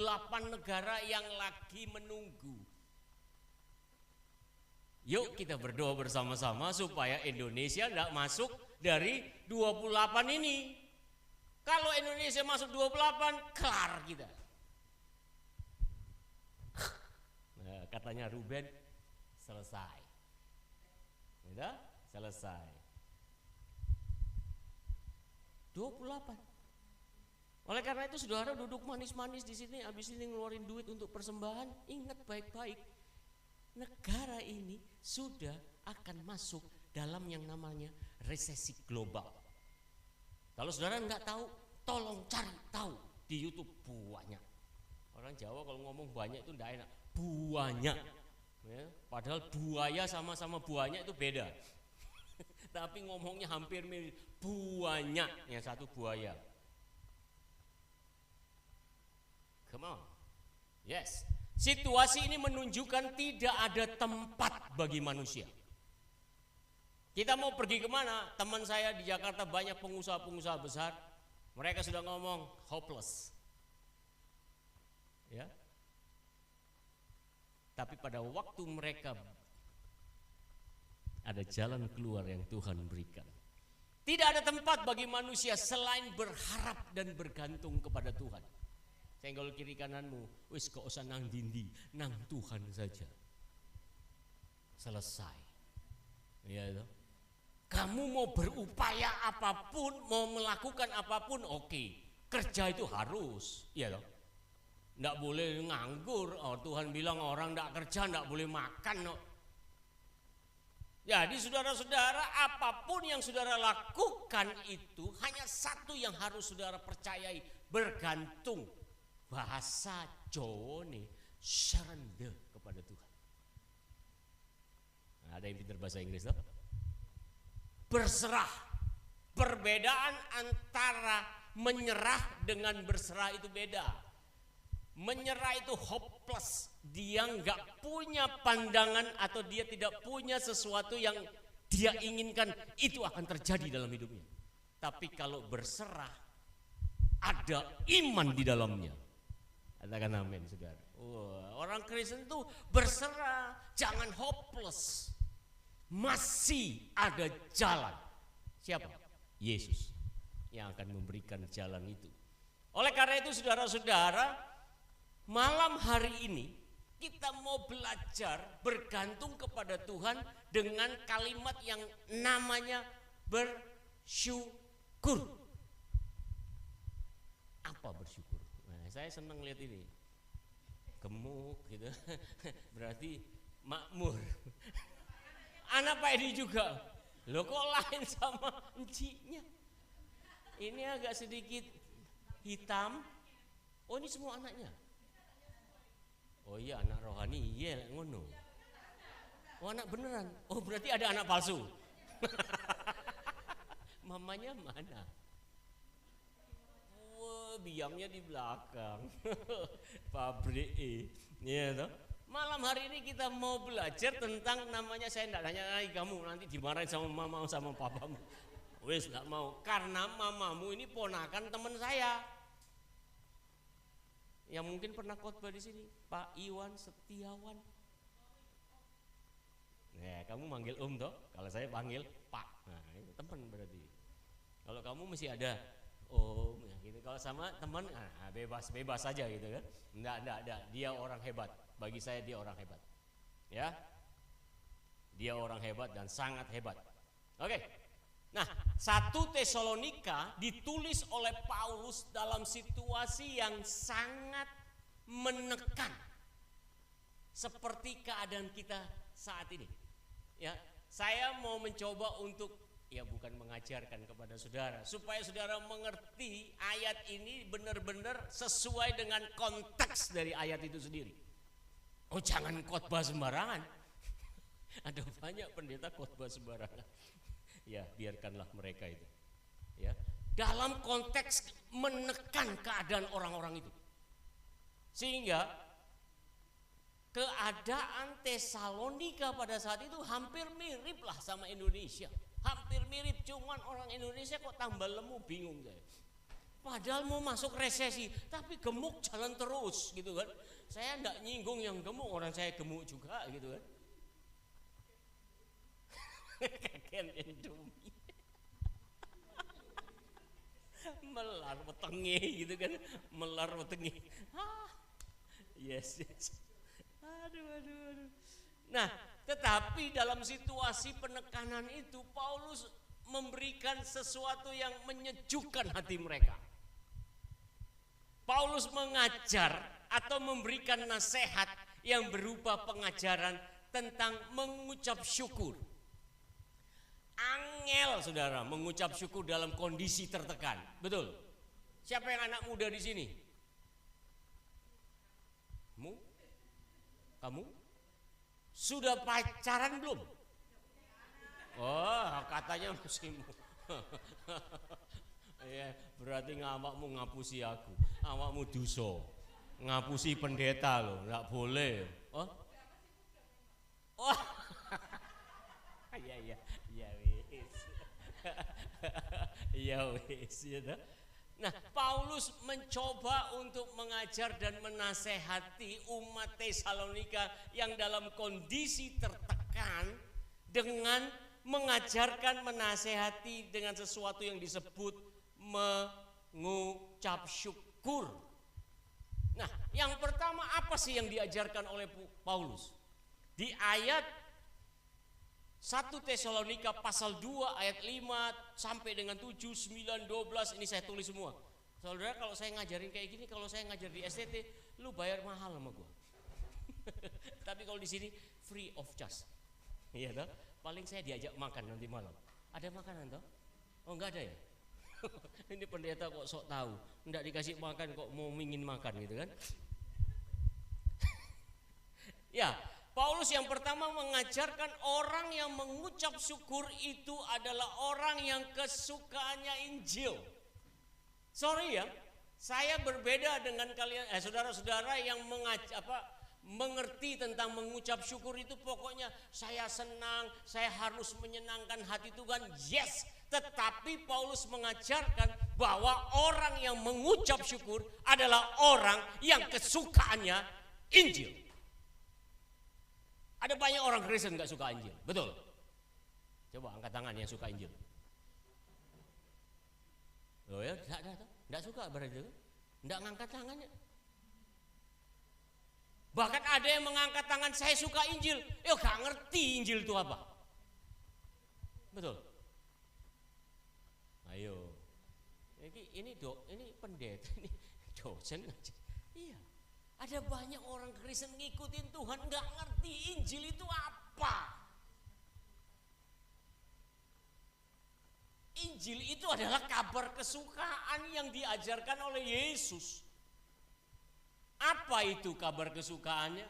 negara yang lagi menunggu. Yuk kita berdoa bersama-sama supaya Indonesia tidak masuk dari 28 ini. Kalau Indonesia masuk 28, kelar kita. Nah, katanya Ruben, selesai. Udah selesai. 28. Oleh karena itu saudara duduk manis-manis di sini, habis ini ngeluarin duit untuk persembahan, ingat baik-baik. Negara ini sudah akan masuk dalam yang namanya resesi global. Kalau saudara nggak tahu, tolong cari tahu di YouTube banyak. Orang Jawa kalau ngomong banyak itu enggak enak. Banyak. Ya, padahal buaya sama-sama buahnya itu beda. Tapi ngomongnya hampir mirip. Buahnya yang satu buaya. Come on. Yes. Situasi ini menunjukkan tidak ada tempat bagi manusia. Kita mau pergi kemana? Teman saya di Jakarta banyak pengusaha-pengusaha besar. Mereka sudah ngomong hopeless. Ya. Tapi pada waktu mereka ada jalan keluar yang Tuhan berikan. Tidak ada tempat bagi manusia selain berharap dan bergantung kepada Tuhan. Senggol kiri kananmu, wis gak usah nang dindi, nang Tuhan saja. Selesai. Ya, itu. Kamu mau berupaya apapun, mau melakukan apapun, oke. Kerja itu harus, ya toh. Nggak boleh nganggur. Oh, Tuhan bilang orang nggak kerja nggak boleh makan. No. Jadi saudara-saudara, apapun yang saudara lakukan itu hanya satu yang harus saudara percayai, bergantung. Bahasa Jawa nih, surrender kepada Tuhan. Nah, ada yang pintar bahasa Inggris toh? Berserah. Perbedaan antara menyerah dengan berserah itu beda. Menyerah itu hopeless, dia nggak punya pandangan atau dia tidak punya sesuatu yang dia inginkan, itu akan terjadi dalam hidupnya. Tapi kalau berserah, ada iman di dalamnya. Katakan amin, saudara. Orang Kristen tuh berserah, jangan hopeless. Masih ada jalan. Siapa? Yesus yang akan memberikan jalan itu. Oleh karena itu saudara-saudara, malam hari ini kita mau belajar bergantung kepada Tuhan dengan kalimat yang namanya bersyukur. Apa bersyukur? Nah, saya senang lihat ini. Gemuk gitu. Berarti makmur. Anak Pak Edi juga. Loh kok lain sama enciknya? Ini agak sedikit hitam. Oh ini semua anaknya. Oh iya anak rohani, iya ngono. Oh anak beneran. Oh berarti ada anak palsu. Mamanya mana? Wah biangnya di belakang. Pabrik ya toh. Malam hari ini kita mau belajar tentang namanya, saya enggak nanya kamu nanti dimarahin sama mama sama papamu. Wes enggak mau, karena mamamu ini ponakan teman saya. Yang mungkin pernah khotbah di sini, Pak Iwan Setiawan. Ya, kamu manggil toh, kalau saya panggil Pak. Nah, itu teman berarti. Kalau kamu mesti ada Om, ya gitu. Kalau sama teman, bebas saja gitu kan. Enggak. Dia orang hebat. Bagi saya dia orang hebat. Ya, dia orang hebat dan sangat hebat. Oke. Nah, 1 Tesalonika ditulis oleh Paulus dalam situasi yang sangat menekan, seperti keadaan kita saat ini. Ya, saya mau mencoba untuk bukan mengajarkan kepada saudara, supaya saudara mengerti ayat ini benar-benar sesuai dengan konteks dari ayat itu sendiri. Oh, jangan khotbah sembarangan. Ada banyak pendeta khotbah sembarangan. Ya, biarkanlah mereka itu. Ya, dalam konteks menekan keadaan orang-orang itu. Sehingga keadaan Tesalonika pada saat itu hampir mirip lah sama Indonesia. Hampir mirip, cuman orang Indonesia kok tambah lemu, bingung saya. Padahal mau masuk resesi, tapi gemuk jalan terus gitu kan. Saya enggak nyinggung yang gemuk, orang saya gemuk juga gitu kan. Kakek Indomie. Melar wetengi gitu kan, melar wetengi. Yes. Aduh. Nah, tetapi dalam situasi penekanan itu Paulus memberikan sesuatu yang menyejukkan hati mereka. Paulus mengajar atau memberikan nasihat yang berupa pengajaran tentang mengucap syukur. Angel saudara mengucap syukur dalam kondisi tertekan. Betul? Siapa yang anak muda di sini? Kamu? Sudah pacaran belum? Oh, katanya musim. Ya, berarti awakmu ngapusi aku. Awakmu dosa. Ngapusi pendeta loh, enggak boleh. Oh. Ya wis. Nah, Paulus mencoba untuk mengajar dan menasehati umat Tesalonika yang dalam kondisi tertekan dengan mengajarkan, menasehati dengan sesuatu yang disebut mengucap syukur. Nah, yang pertama apa sih yang diajarkan oleh Paulus? Di ayat 1 Tesalonika pasal 2 ayat 5 sampai dengan 7, 9, 12 ini saya tulis semua. Saudara, kalau saya ngajarin kayak gini, kalau saya ngajar di STT, lu bayar mahal sama gua. Tapi kalau di sini free of charge. Iya toh? Paling saya diajak makan nanti malam. Ada makanan toh? Oh, enggak ada ya? Ini pendeta kok sok tahu. Enggak dikasih makan kok mau ingin makan gitu kan? Ya, Paulus yang pertama mengajarkan orang yang mengucap syukur itu adalah orang yang kesukaannya Injil. Sorry ya, saya berbeda dengan kalian, saudara-saudara yang mengerti tentang mengucap syukur itu pokoknya saya senang, saya harus menyenangkan hati Tuhan. Yes, tetapi Paulus mengajarkan bahwa orang yang mengucap syukur adalah orang yang kesukaannya Injil. Ada banyak orang Kristen gak suka Injil, betul? Coba angkat tangan yang suka Injil. Oh ya, enggak suka berarti, enggak ngangkat tangannya. Bahkan ada yang mengangkat tangan, saya suka Injil. Gak ngerti Injil itu apa. Betul? Ayo. Ini pendeta, ini dosen aja. Iya. Ada banyak orang Kristen ngikutin Tuhan nggak ngerti Injil itu apa. Injil itu adalah kabar kesukaan yang diajarkan oleh Yesus. Apa itu kabar kesukaannya?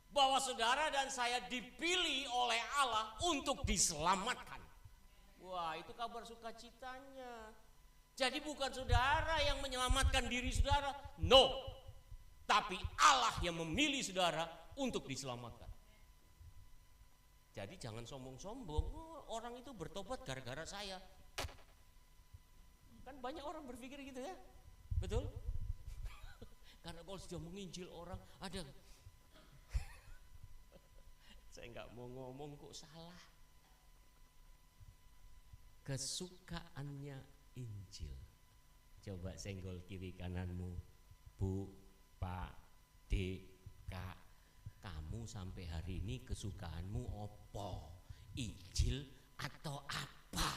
Bahwa saudara dan saya dipilih oleh Allah untuk diselamatkan. Wah, itu kabar sukacitanya. Jadi bukan saudara yang menyelamatkan diri saudara, no. Tapi Allah yang memilih saudara untuk diselamatkan. Jadi jangan sombong-sombong, orang itu bertobat gara-gara saya. Kan banyak orang berpikir gitu ya, betul? Karena kalau sudah menginjil orang, ada. Saya nggak mau ngomong kok salah. Kesukaannya Injil. Coba senggol kiri kananmu, Bu, Pak, Dek, Kak. Kamu sampai hari ini kesukaanmu opo? Injil atau apa?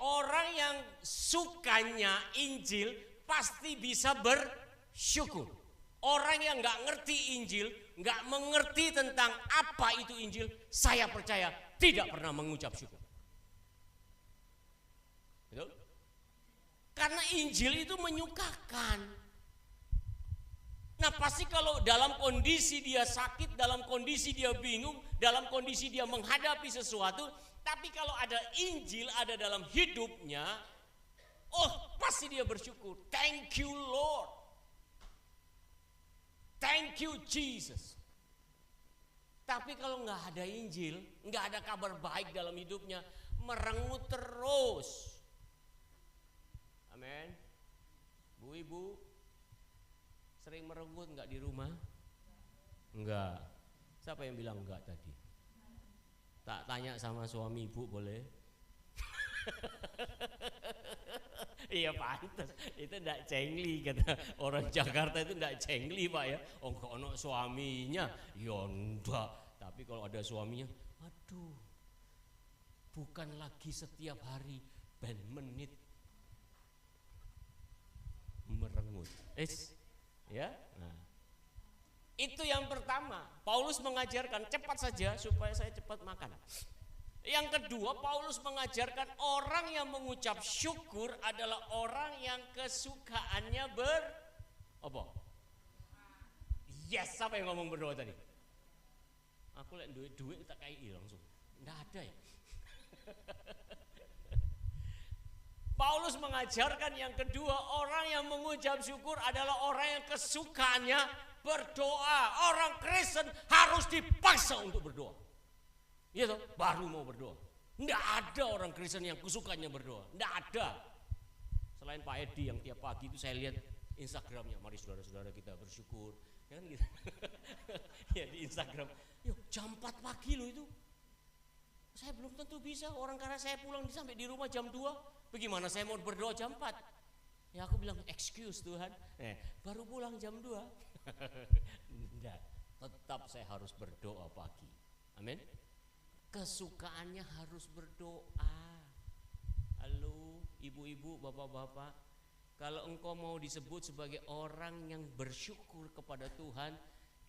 Orang yang sukanya Injil pasti bisa bersyukur. Orang yang nggak ngerti Injil, nggak mengerti tentang apa itu Injil, saya percaya tidak pernah mengucap syukur. Betul? Karena Injil itu menyukakan. Nah pasti kalau dalam kondisi dia sakit, dalam kondisi dia bingung, dalam kondisi dia menghadapi sesuatu, tapi kalau ada Injil ada dalam hidupnya, oh pasti dia bersyukur. Thank you Lord. Thank you Jesus. Tapi kalau nggak ada Injil, nggak ada kabar baik dalam hidupnya, merengut terus. Amin. Bu ibu sering merengut nggak di rumah? Enggak. Siapa yang bilang enggak tadi? Tak tanya sama suami ibu boleh? Iya pantas, itu enggak cengli kata orang Jakarta, itu enggak cengli Pak ya. Oh kalau suaminya, ya enggak. Tapi kalau ada suaminya, aduh, bukan lagi setiap hari, ben menit merengut. Ya, nah. Itu yang pertama. Paulus mengajarkan cepat saja supaya saya cepat makan. Yang kedua, Paulus mengajarkan orang yang mengucap syukur adalah orang yang kesukaannya apa? Yes, siapa yang ngomong berdoa tadi? Aku lihat duit tak kayak langsung. Enggak ada ya. Paulus mengajarkan yang kedua, orang yang mengucap syukur adalah orang yang kesukaannya berdoa. Orang Kristen harus dipaksa untuk berdoa. Iya toh, baru mau berdoa. Enggak ada orang Kristen yang kesukaannya berdoa. Enggak ada. Selain Pak Edi yang tiap pagi itu saya lihat Instagramnya, mari saudara-saudara kita bersyukur. Ya kan gitu. Ya di Instagram. Yuk jam 4 pagi loh itu. Saya belum tentu bisa, orang karena saya pulang sampai di rumah jam 2. Bagaimana saya mau berdoa jam 4? Ya aku bilang excuse Tuhan. Baru pulang jam 2. Enggak, tetap saya harus berdoa pagi. Amin. Kesukaannya harus berdoa. Halo ibu-ibu, bapak-bapak, kalau engkau mau disebut sebagai orang yang bersyukur kepada Tuhan,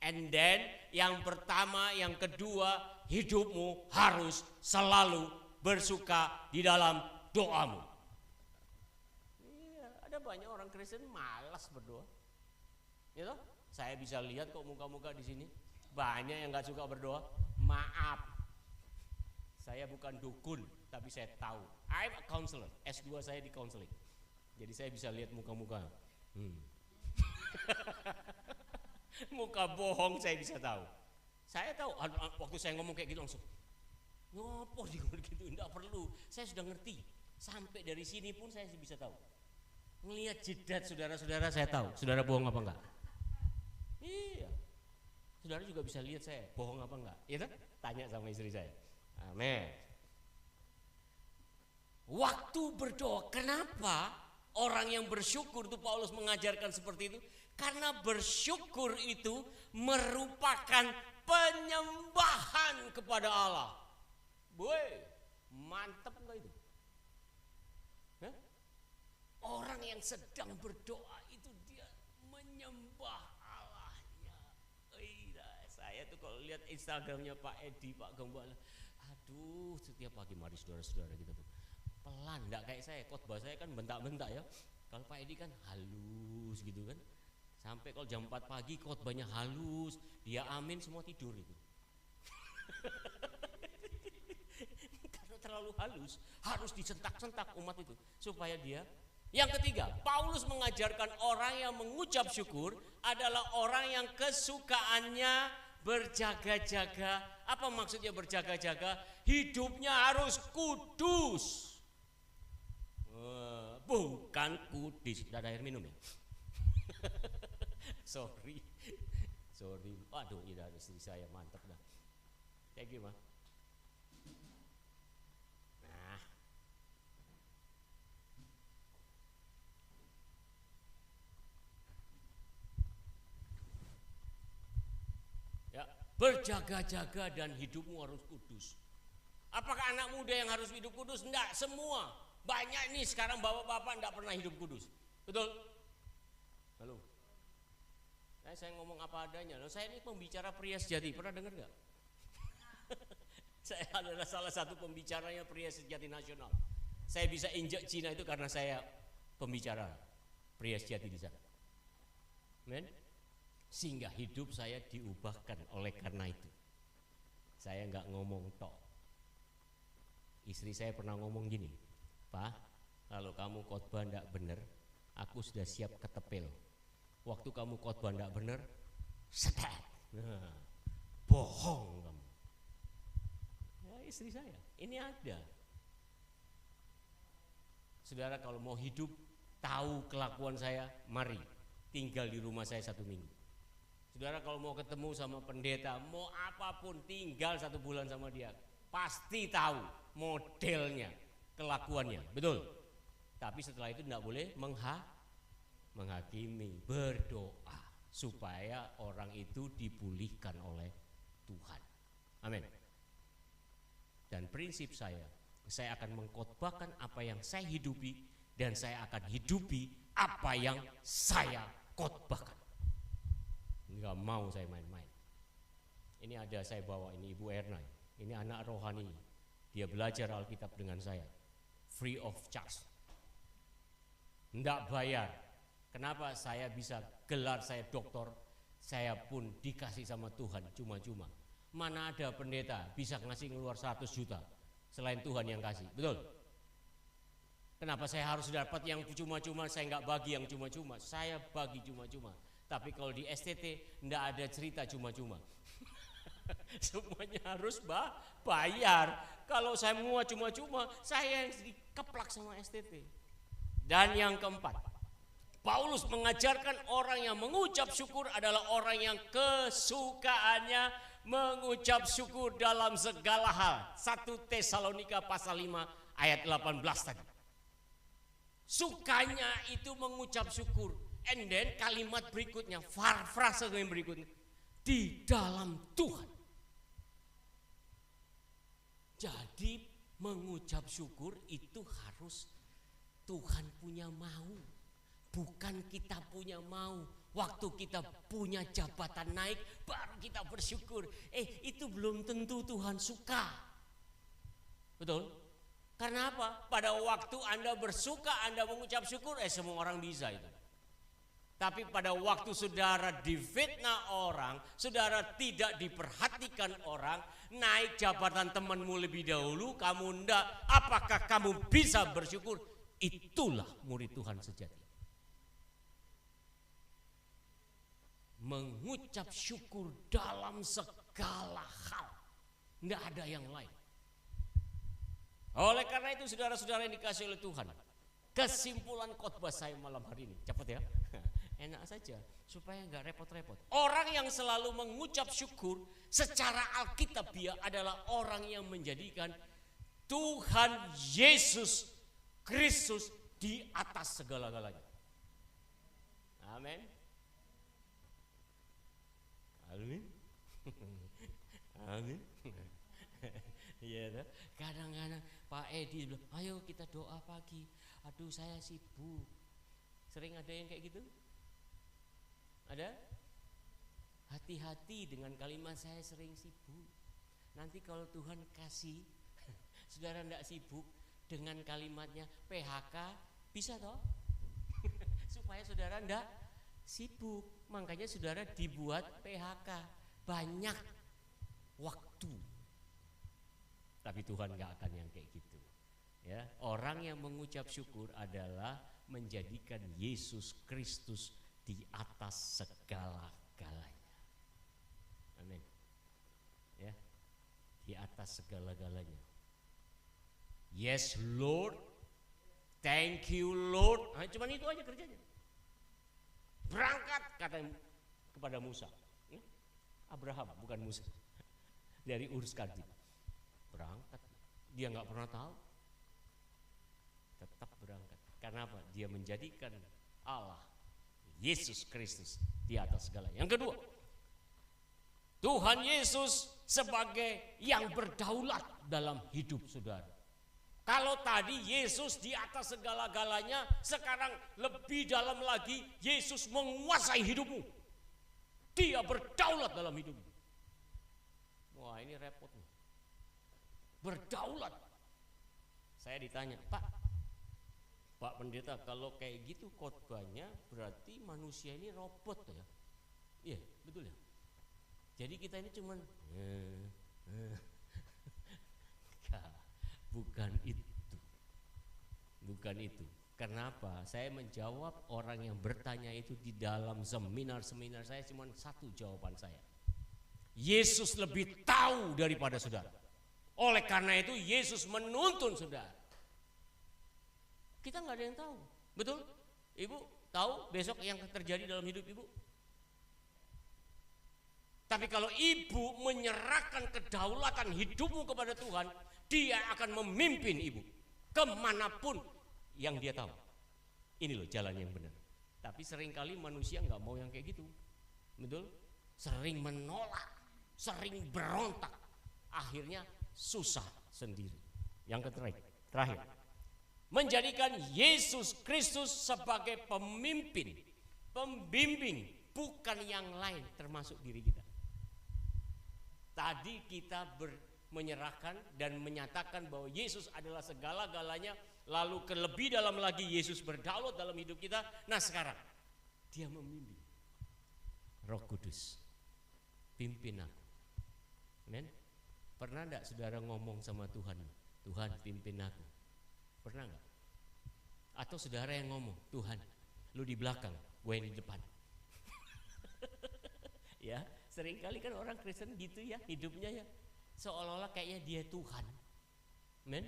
and then yang pertama, yang kedua, hidupmu harus selalu bersuka di dalam doamu. Iya, ada banyak orang Kristen malas berdoa. Ya toh? Saya bisa lihat kok muka-muka di sini banyak yang nggak suka berdoa. Maaf. Saya bukan dukun, tapi saya tahu. I'm a counselor. S2 saya di counseling. Jadi saya bisa lihat muka-muka. Muka bohong saya bisa tahu. Saya tahu waktu saya ngomong kayak gitu langsung. Ngopo gitu, enggak perlu. Saya sudah ngerti. Sampai dari sini pun saya bisa tahu. Ngelihat jidat saudara-saudara saya tahu. Saudara bohong apa enggak? Iya. Saudara juga bisa lihat saya bohong apa enggak? Iya kan? Tanya sama istri saya. Amin. Waktu berdoa, kenapa orang yang bersyukur itu Paulus mengajarkan seperti itu? Karena bersyukur itu merupakan penyembahan kepada Allah. Boy, mantap enggak itu? Hah? Orang yang sedang berdoa itu dia menyembah Allahnya. Saya tuh kalau lihat Instagramnya Pak Edi, Pak Gembala, aduh setiap pagi mari saudara-saudara kita tuh pelan, enggak kayak saya, khotbah saya kan bentak-bentak ya. Kalau Pak Edi kan halus gitu kan. Sampai kalau jam 4 pagi khotbahnya halus, dia amin semua tidur itu. Karena terlalu halus, harus disentak-sentak umat itu supaya dia. Yang ketiga, Paulus mengajarkan orang yang mengucap syukur adalah orang yang kesukaannya berjaga-jaga. Apa maksudnya berjaga-jaga? Hidupnya harus kudus. Bukan kudis. Udah ada air minum ya? Sorry. sorry. Waduh, iya istri saya mantap dah. Thank you, Ma. Nah, ya, berjaga-jaga dan hidupmu harus kudus. Apakah anak muda yang harus hidup kudus? Enggak, semua. Banyak nih sekarang bapak-bapak enggak pernah hidup kudus. Betul? Halo. Saya ngomong apa adanya. Loh, saya ini pembicara pria sejati. Pernah dengar enggak? Saya adalah salah satu pembicaranya pria sejati nasional. Saya bisa injak Cina itu karena saya pembicara pria sejati di sana. Amen. Sehingga hidup saya diubahkan oleh karena itu. Saya enggak ngomong tok. Istri saya pernah ngomong gini, Pak, kalau kamu khotbah enggak benar, aku sudah siap ketepil. Waktu kamu khotbah enggak benar, setet. Nah, bohong kamu. Ya, istri saya, ini ada. Saudara kalau mau hidup, tahu kelakuan saya, mari tinggal di rumah saya 1 minggu. Saudara kalau mau ketemu sama pendeta, mau apapun, tinggal 1 bulan sama dia, pasti tahu modelnya, kelakuannya, betul. Tapi setelah itu tidak boleh menghakimi, berdoa supaya orang itu dipulihkan oleh Tuhan. Amin. Dan prinsip saya akan mengkhotbahkan apa yang saya hidupi dan saya akan hidupi apa yang saya khotbahkan. Enggak mau saya main-main. Ini ada saya bawa ini Ibu Erna. Ini anak rohani. Dia belajar Alkitab dengan saya. Free of charge. Enggak bayar. Kenapa saya bisa gelar saya doktor? Saya pun dikasih sama Tuhan cuma-cuma. Mana ada pendeta bisa ngasih keluar 100 juta selain Tuhan yang kasih. Betul? Kenapa saya harus dapat yang cuma-cuma? Saya enggak bagi yang cuma-cuma. Saya bagi cuma-cuma. Tapi kalau di STT enggak ada cerita cuma-cuma. Semuanya harus bayar. Kalau saya mau cuma-cuma, saya yang dikeplak sama STT. Dan yang keempat, Paulus mengajarkan orang yang mengucap syukur adalah orang yang kesukaannya mengucap syukur dalam segala hal. 1 Tesalonika pasal 5 ayat 18 tadi. Sukanya itu mengucap syukur. And then kalimat berikutnya, frase yang berikutnya, di dalam Tuhan. Jadi mengucap syukur itu harus Tuhan punya mau, bukan kita punya mau. Waktu kita punya jabatan naik baru kita bersyukur. Itu belum tentu Tuhan suka. Betul? Karena apa? Pada waktu Anda bersuka, Anda mengucap syukur, semua orang bisa itu. Tapi pada waktu saudara difitnah orang, saudara tidak diperhatikan orang, naik jabatan temanmu lebih dahulu, kamu enggak, apakah kamu bisa bersyukur? Itulah murid Tuhan sejati. Mengucap syukur dalam segala hal, enggak ada yang lain. Oleh karena itu saudara-saudara yang dikasih oleh Tuhan, kesimpulan khotbah saya malam hari ini, cepat ya. Enak saja supaya enggak repot-repot. Orang yang selalu mengucap syukur secara alkitabiah adalah orang yang menjadikan Tuhan Yesus Kristus di atas segala-galanya. Amin. Amin. Amin. Iya, kadang-kadang Pak Edi bilang, ayo kita doa pagi. Aduh saya sibuk. Sering ada yang kayak gitu? Ada? Hati-hati dengan kalimat saya sering sibuk. Nanti kalau Tuhan kasih, saudara enggak sibuk dengan kalimatnya PHK, bisa toh? Supaya saudara enggak sibuk. Makanya saudara dibuat PHK. Banyak waktu. Tapi Tuhan enggak akan yang kayak gitu. Ya, orang yang mengucap syukur adalah menjadikan Yesus Kristus di atas segala-galanya. Amin. Ya. Di atas segala-galanya. Yes Lord. Thank you Lord. Cuman itu aja kerjanya. Berangkat kata kepada Musa. Abraham, bukan Musa. Dari Ur Kasdim. Berangkat. Dia nggak pernah tahu. Tetap berangkat. Karena apa? Dia menjadikan Allah, Yesus Kristus di atas segala. Yang kedua, Tuhan Yesus sebagai yang berdaulat dalam hidup saudara. Kalau tadi Yesus di atas segala-galanya, sekarang lebih dalam lagi Yesus menguasai hidupmu. Dia berdaulat dalam hidupmu. Wah, ini repot nih. Berdaulat. Saya ditanya, Pak Pendeta, kalau kayak gitu khotbahnya berarti manusia ini robot ya? Iya, betul ya. Jadi kita ini cuman bukan itu. Bukan itu. Kenapa? Saya menjawab orang yang bertanya itu di dalam seminar-seminar saya cuma satu jawaban saya. Yesus lebih tahu daripada saudara. Oleh karena itu Yesus menuntun saudara. Kita nggak ada yang tahu. Betul? Ibu tahu besok yang terjadi dalam hidup ibu? Tapi kalau ibu menyerahkan kedaulatan hidupmu kepada Tuhan, Dia akan memimpin ibu kemanapun yang Dia tahu. Ini loh jalan yang benar. Tapi seringkali manusia nggak mau yang kayak gitu. Betul? Sering menolak, sering berontak. Akhirnya susah sendiri. Yang terakhir, menjadikan Yesus Kristus sebagai pemimpin, pembimbing, bukan yang lain termasuk diri kita. Tadi kita menyerahkan dan menyatakan bahwa Yesus adalah segala-galanya, lalu lebih dalam lagi Yesus berdaulat dalam hidup kita. Nah sekarang Dia membimbing. Roh Kudus, pimpin aku. Amen. Pernah enggak saudara ngomong sama Tuhan, Tuhan pimpin aku? Pernah enggak? Atau saudara yang ngomong, Tuhan lu di belakang, gue di depan. Ya, seringkali kan orang Kristen gitu ya hidupnya ya, seolah-olah kayaknya dia Tuhan. Amen.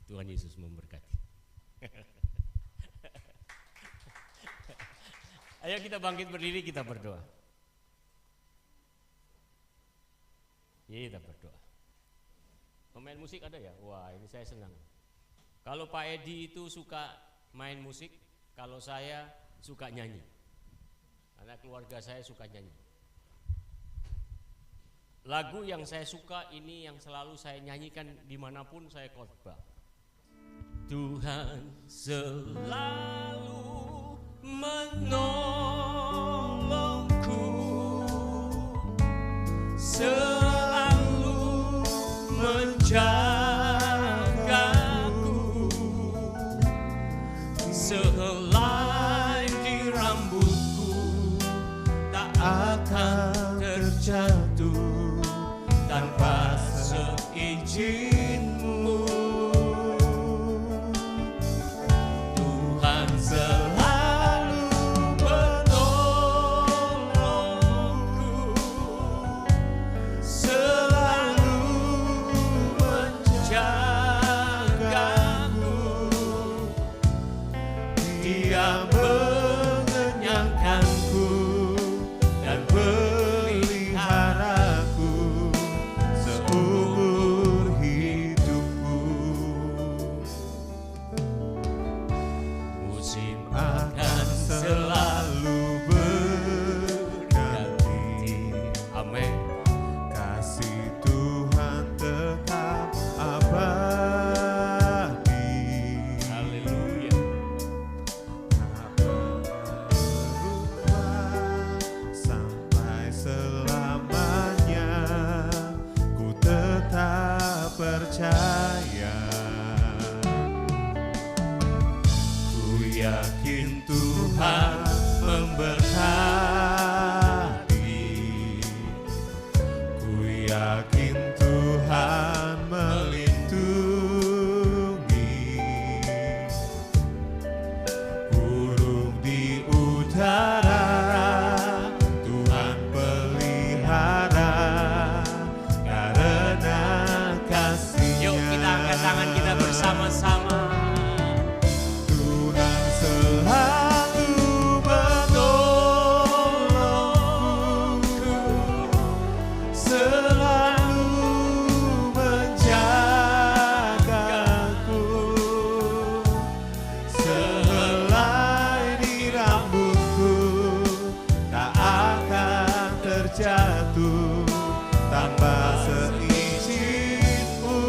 Tuhan Yesus memberkati. Ayo kita bangkit berdiri, kita berdoa. Ya, kita berdoa. Pemain musik ada ya? Wah, ini saya senang. Kalau Pak Edi itu suka main musik, kalau saya suka nyanyi. Karena keluarga saya suka nyanyi. Lagu yang saya suka ini yang selalu saya nyanyikan dimanapun saya khotbah. Tuhan selalu menolongku, selalu menjagaku, sehelai di rambutku tak akan terjatuh tanpa seizin-Mu. Tuhan selalu menolongku, selalu menjagaku. Dia mengenyangkanku dan peliharaku seumur hidupku. Musim akan selalu berganti. Amin. Kasih Tuhan tetap abadi. Haleluya. Tak pernah berubah sampai selamanya. Ku tetap percaya. Ku yakin Tuhan memberkati. Ku yakin Tuhan melindungi. Burung di udara Tuhan pelihara karena kasih-Nya. Yuk kita angkat tangan kita bersama-sama. Tuhan selalu terjatuh tanpa seizinku.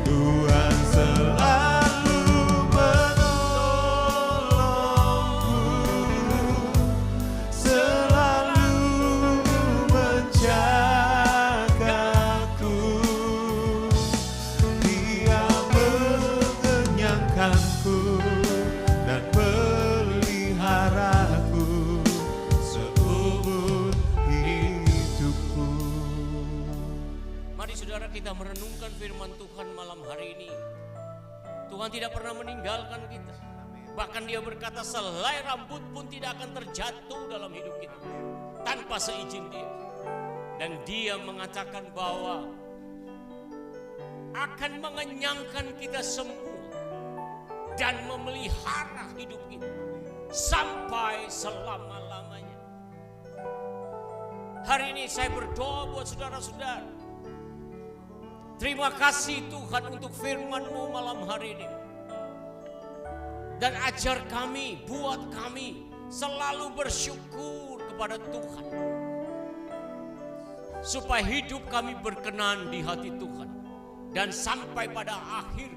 Tuhan selalu menolongku, selalu menjagaku. Dia mengenyangkanku dan peliharaku seumur hidupku. Mari saudara kita merenungkan firman Tuhan malam hari ini. Tuhan tidak pernah meninggalkan kita. Bahkan Dia berkata selai rambut pun tidak akan terjatuh dalam hidup kita tanpa seizin Dia. Dan Dia mengatakan bahwa akan mengenyangkan kita semua dan memelihara hidup kita sampai selama-lamanya. Hari ini saya berdoa buat saudara-saudara. Terima kasih Tuhan untuk firman-Mu malam hari ini. Dan ajar kami, buat kami selalu bersyukur kepada Tuhan. Supaya hidup kami berkenan di hati Tuhan. Dan sampai pada akhir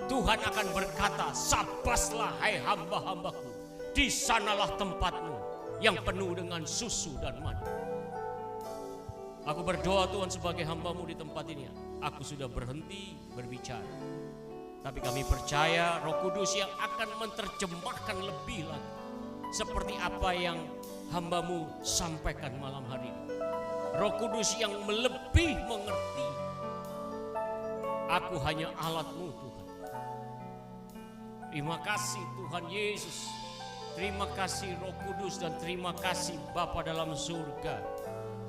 Tuhan akan berkata, sabaslah hai hamba-hambaku, di sanalah tempatmu yang penuh dengan susu dan madu. Aku berdoa Tuhan sebagai hamba-Mu di tempat ini, aku sudah berhenti berbicara. Tapi kami percaya Roh Kudus yang akan menerjemahkan lebih lagi. Seperti apa yang hamba-Mu sampaikan malam hari ini. Roh Kudus yang lebih mengerti. Aku hanya alat-Mu Tuhan. Terima kasih Tuhan Yesus. Terima kasih Roh Kudus dan terima kasih Bapa dalam surga.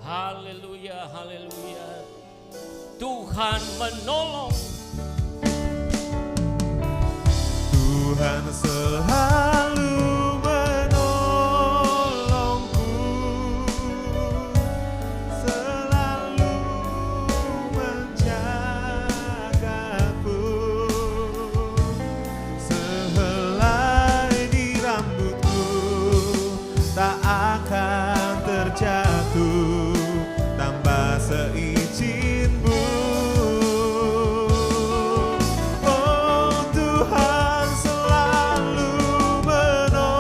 Haleluya, haleluya. Tuhan menolong. Tuhan selalu menolongku, selalu menjagaku. Sehelai di rambutku tak akan terjatuh tanpa seizin-Mu. Oh Tuhan selalu menolongku,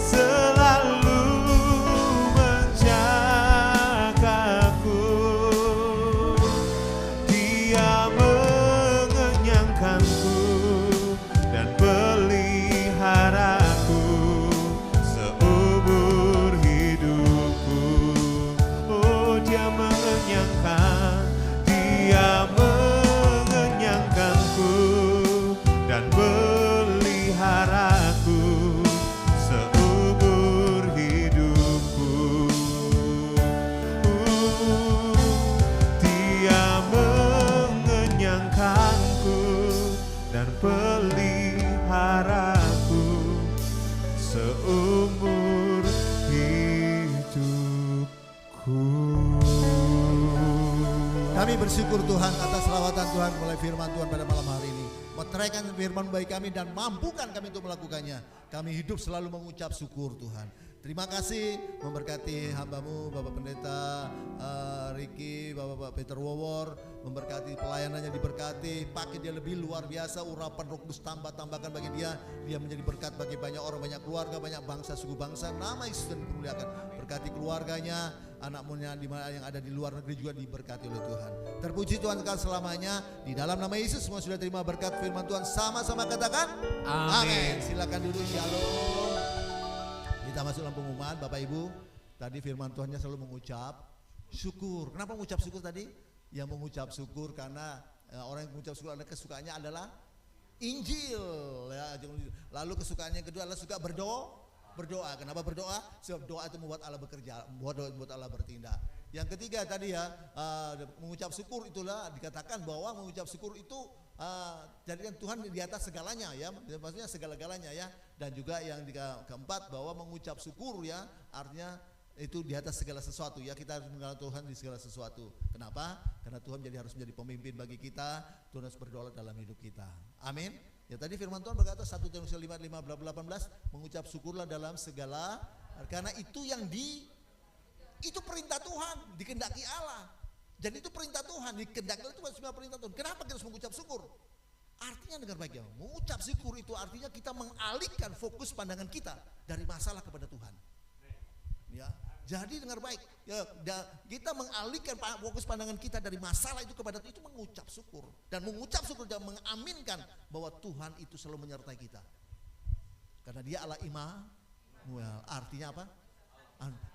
selalu menjagaku. Dia mengenyangkanku dan peliharaku seumur hidupku. Oh Dia mengenyangkan, Dia mengenyangkanku dan peliharaku seumur hidupku. Dia mengenyangkanku dan peliharaku seumur hidupku. Kami bersyukur Tuhan atas lawatan Tuhan mulai firman Tuhan pada malam hari ini. Meteraikan firman bagi kami dan mampukan kami untuk melakukannya. Kami hidup selalu mengucap syukur Tuhan. Terima kasih memberkati hamba-Mu Bapak Pendeta Ricky, Bapak Peter Wawor, memberkati pelayanannya diberkati, pakai dia lebih luar biasa, urapan Roh Kudus tambahkan bagi dia menjadi berkat bagi banyak orang, banyak keluarga, banyak bangsa, suku bangsa, nama Yesus dan dimuliakan. Berkati keluarganya, anak-mu yang ada di luar negeri juga diberkati oleh Tuhan. Terpuji Tuhan sekali selamanya. Di dalam nama Yesus semua sudah terima berkat firman Tuhan, sama-sama katakan amin. Silakan duduk, shalom. Kita masuk dalam pengumuman Bapak Ibu. Tadi firman Tuhannya selalu mengucap syukur. Kenapa mengucap syukur tadi? Yang mengucap syukur karena orang yang mengucap syukur adalah kesukaannya adalah Injil ya. Lalu kesukaannya yang kedua adalah suka berdoa. Kenapa berdoa? Sebab doa itu membuat Allah bekerja, membuat Allah bertindak. Yang ketiga tadi ya, mengucap syukur itulah dikatakan bahwa mengucap syukur itu jadikan Tuhan di atas segalanya ya, maksudnya segala-galanya ya. Dan juga yang keempat bahwa mengucap syukur ya, artinya itu di atas segala sesuatu ya, kita harus mengenal Tuhan di segala sesuatu. Kenapa? Karena Tuhan harus menjadi pemimpin bagi kita. Tuhan harus berdoa dalam hidup kita. Amin. Ya tadi firman Tuhan berkata 1 Timotius 5:18, mengucap syukurlah dalam segala, karena itu itu perintah Tuhan, dikehendaki Allah. Dan itu perintah Tuhan, dikehendaki itu semua perintah Tuhan. Kenapa kita harus mengucap syukur? Artinya dengar baik ya, mengucap syukur itu artinya kita mengalihkan fokus pandangan kita dari masalah kepada Tuhan. Ya, jadi dengar baik, ya, kita mengalihkan fokus pandangan kita dari masalah itu kepada Tuhan, itu mengucap syukur. Dan mengucap syukur dan mengaminkan bahwa Tuhan itu selalu menyertai kita. Karena Dia Allah Immanuel, artinya apa?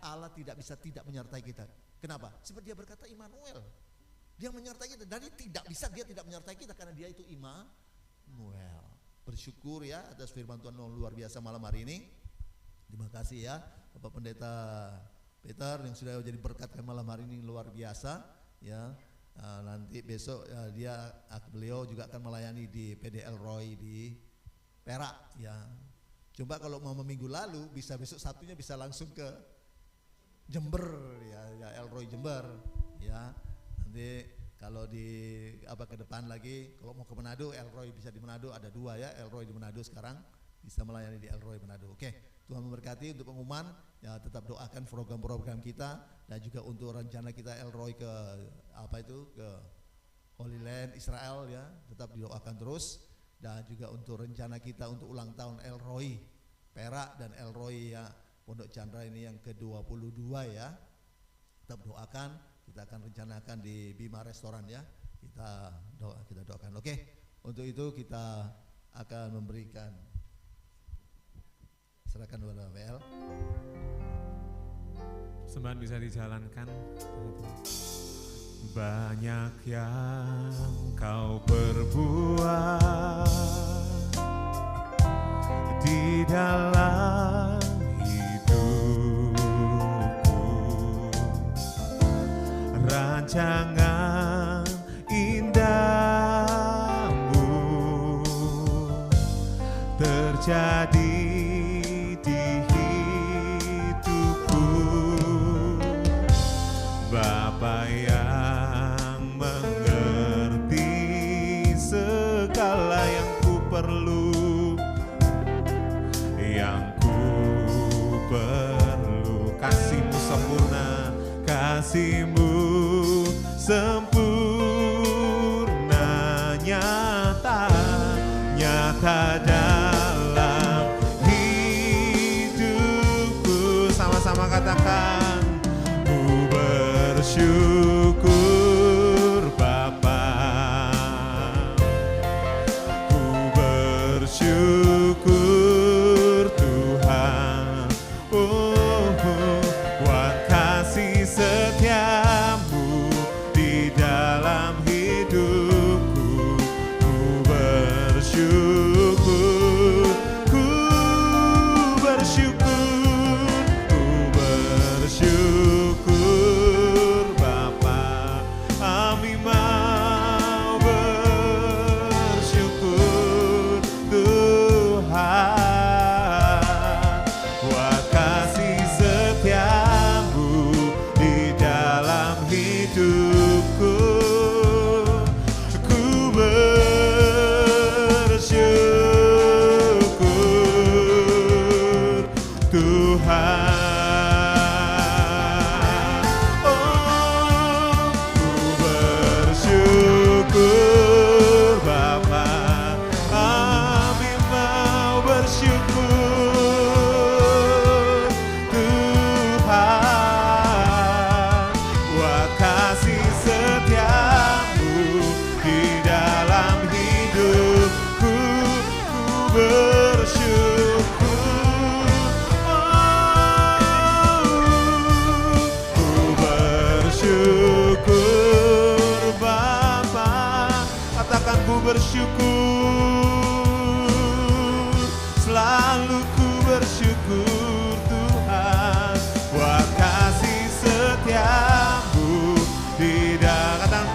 Allah tidak bisa tidak menyertai kita. Kenapa? Seperti Dia berkata Immanuel. Dia menyertai kita. Dari tidak bisa Dia tidak menyertai kita karena Dia itu Immanuel. Bersyukur ya atas firman Tuhan yang luar biasa malam hari ini. Terima kasih ya Bapak Pendeta Peter yang sudah jadi berkatkan malam hari ini luar biasa ya. Nanti besok beliau juga akan melayani di PDL Roy di Perak ya. Coba kalau mau minggu lalu bisa besok Sabtunya bisa langsung ke Jember ya Elroy Jember ya. Nanti kalau ke depan lagi kalau mau ke Manado, Elroy bisa di Manado, ada 2 ya, Elroy di Manado sekarang bisa melayani di Elroy Manado. Oke, Tuhan memberkati untuk pengumuman ya, tetap doakan program-program kita dan juga untuk rencana kita Elroy ke ke Holy Land Israel ya, tetap didoakan terus. Dan juga untuk rencana kita untuk ulang tahun Elroy Perak dan Elroy ya Pondok Chandra ini yang ke-22 ya, tetap doakan. Kita akan rencanakan di Bima Restoran ya. Kita doakan. Oke. Untuk itu kita akan memberikan, serahkan kepada WL. Sembahan bisa dijalankan. Banyak yang kau perbuat di dalam rancangan indahmu terjadi di hidupku, Bapa yang mengerti segala yang ku perlu, kasih-Mu sempurna, kasih-Mu sempurna nyata dalam hidupku. Sama-sama katakan, ku bersyukur Bapa, ku bersyukur Tuhan, buat kasih setia-Mu di dalam hidupku. Ku bersyukur, ku bersyukur Bapa. Kami mau bersyukur Tuhan, buat kasih setia-Mu di dalam hidupku. Ku bersyukur Tuhan. Oh, ku bersyukur Bapa. Kami mau bersyukur Tuhan, buat kasih setia-Mu di dalam hidupku. Ku bersyukur, ku bersyukur Bapa. Katakan, ku bersyukur, selalu ku bersyukur Tuhan, buat kasih setia-Mu di dalam. Katakan,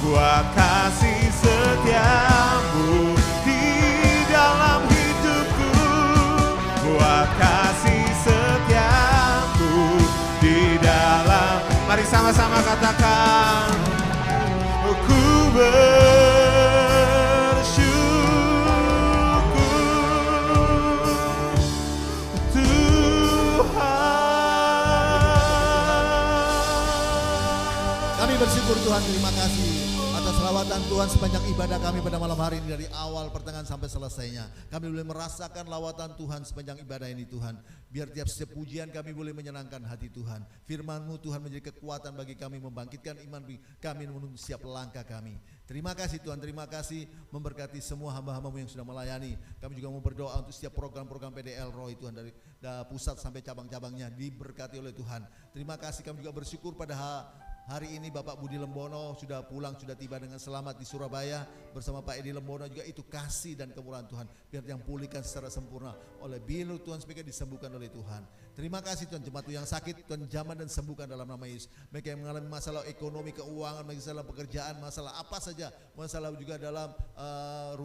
buat kasih setia-Mu di dalam hidupku, buat kasih setia-Mu di dalam. Mari sama-sama katakan, ku bersyukur Tuhan, terima kasih atas lawatan Tuhan sepanjang ibadah kami pada malam hari ini, dari awal pertengahan sampai selesainya. Kami boleh merasakan lawatan Tuhan sepanjang ibadah ini Tuhan. Biar tiap setiap pujian kami boleh menyenangkan hati Tuhan. Firman-Mu Tuhan menjadi kekuatan bagi kami, membangkitkan iman kami menuju siap langkah kami. Terima kasih Tuhan, terima kasih memberkati semua hamba-hamba-Mu yang sudah melayani. Kami juga mau berdoa untuk setiap program-program PDL Roy Tuhan, dari pusat sampai cabang-cabangnya diberkati oleh Tuhan. Terima kasih, kami juga bersyukur pada hari ini Bapak Budi Lembono sudah pulang, sudah tiba dengan selamat di Surabaya bersama Pak Edi Lembono juga. Itu kasih dan kemurahan Tuhan, biar yang pulihkan secara sempurna oleh bilu Tuhan, supaya disembuhkan oleh Tuhan. Terima kasih Tuhan, jemaat yang sakit Tuhan jamah dan sembuhkan dalam nama Yesus. Mereka yang mengalami masalah ekonomi, keuangan, masalah pekerjaan, masalah apa saja, masalah juga dalam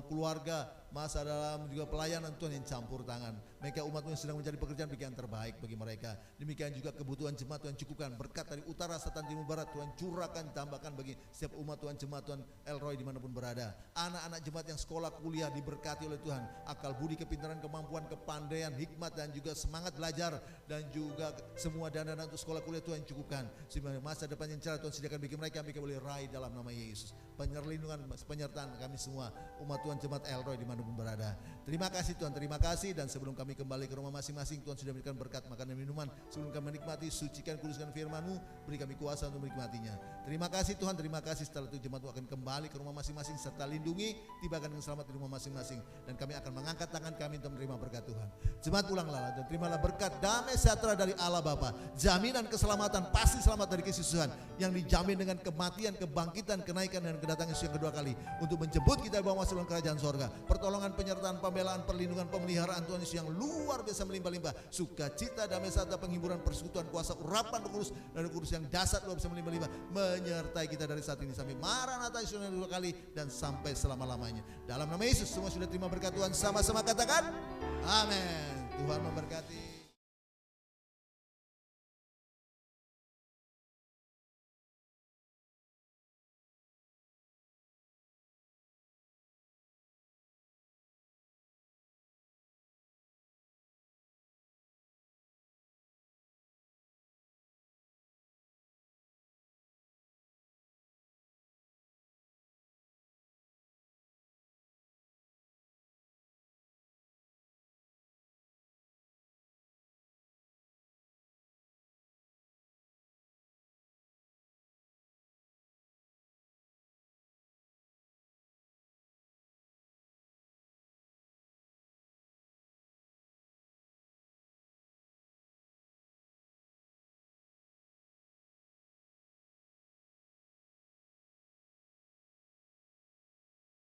keluarga, masalah dalam juga pelayanan, Tuhan yang campur tangan. Mereka umat yang sedang mencari pekerjaan, bagi yang terbaik bagi mereka. Demikian juga kebutuhan jemaat Tuhan cukupkan, berkat dari utara, selatan, timur, barat Tuhan curahkan, tambahkan bagi setiap umat Tuhan, jemaat Tuhan Elroy dimanapun berada. Anak-anak jemaat yang sekolah kuliah diberkati oleh Tuhan, akal budi, kepintaran, kemampuan, kepandaian, hikmat dan juga semangat belajar, dan juga semua dana untuk sekolah kuliah Tuhan cukupkan, sehingga masa depan yang cerah Tuhan sediakan bagi mereka, mereka boleh raih dalam nama Yesus. Penyerlindungan, penyertaan kami semua umat Tuhan jemaat Elroy dimanapun berada. Terima kasih Tuhan, terima kasih. Dan sebelum kami kembali ke rumah masing-masing, Tuhan sudah memberikan berkat makanan dan minuman. Sebelum kami menikmati, sucikan, kuduskan firman-Mu, beri kami kuasa untuk menikmatinya. Terima kasih Tuhan, terima kasih. Setelah itu jemaat akan kembali ke rumah masing-masing, serta lindungi, tibakan dengan selamat di rumah masing-masing. Dan kami akan mengangkat tangan kami untuk menerima berkat Tuhan. Jemaat pulanglah dan terimalah berkat damai sejahtera dari Allah Bapa, jaminan keselamatan, pasti selamat dari kasih Tuhan yang dijamin dengan kematian, kebangkitan, kenaikan dan kedatangan Yesus yang kedua kali untuk menjemput kita bawa masuk dalam kerajaan sorga. Pertolongan, penyertaan, pembelaan, perlindungan, pemeliharaan Tuhan Yesus yang luar biasa melimpah-limpah. Sukacita, damai sejahtera, penghiburan, persekutuan, kuasa, urapan Roh Kudus dan Roh Kudus yang dasar luar biasa melimpah-limpah menyertai kita dari saat ini sampai Maranatha Yesus yang kedua kali dan sampai selama-lamanya. Dalam nama Yesus semua sudah terima berkat Tuhan, sama-sama katakan amin. Tuhan memberkati.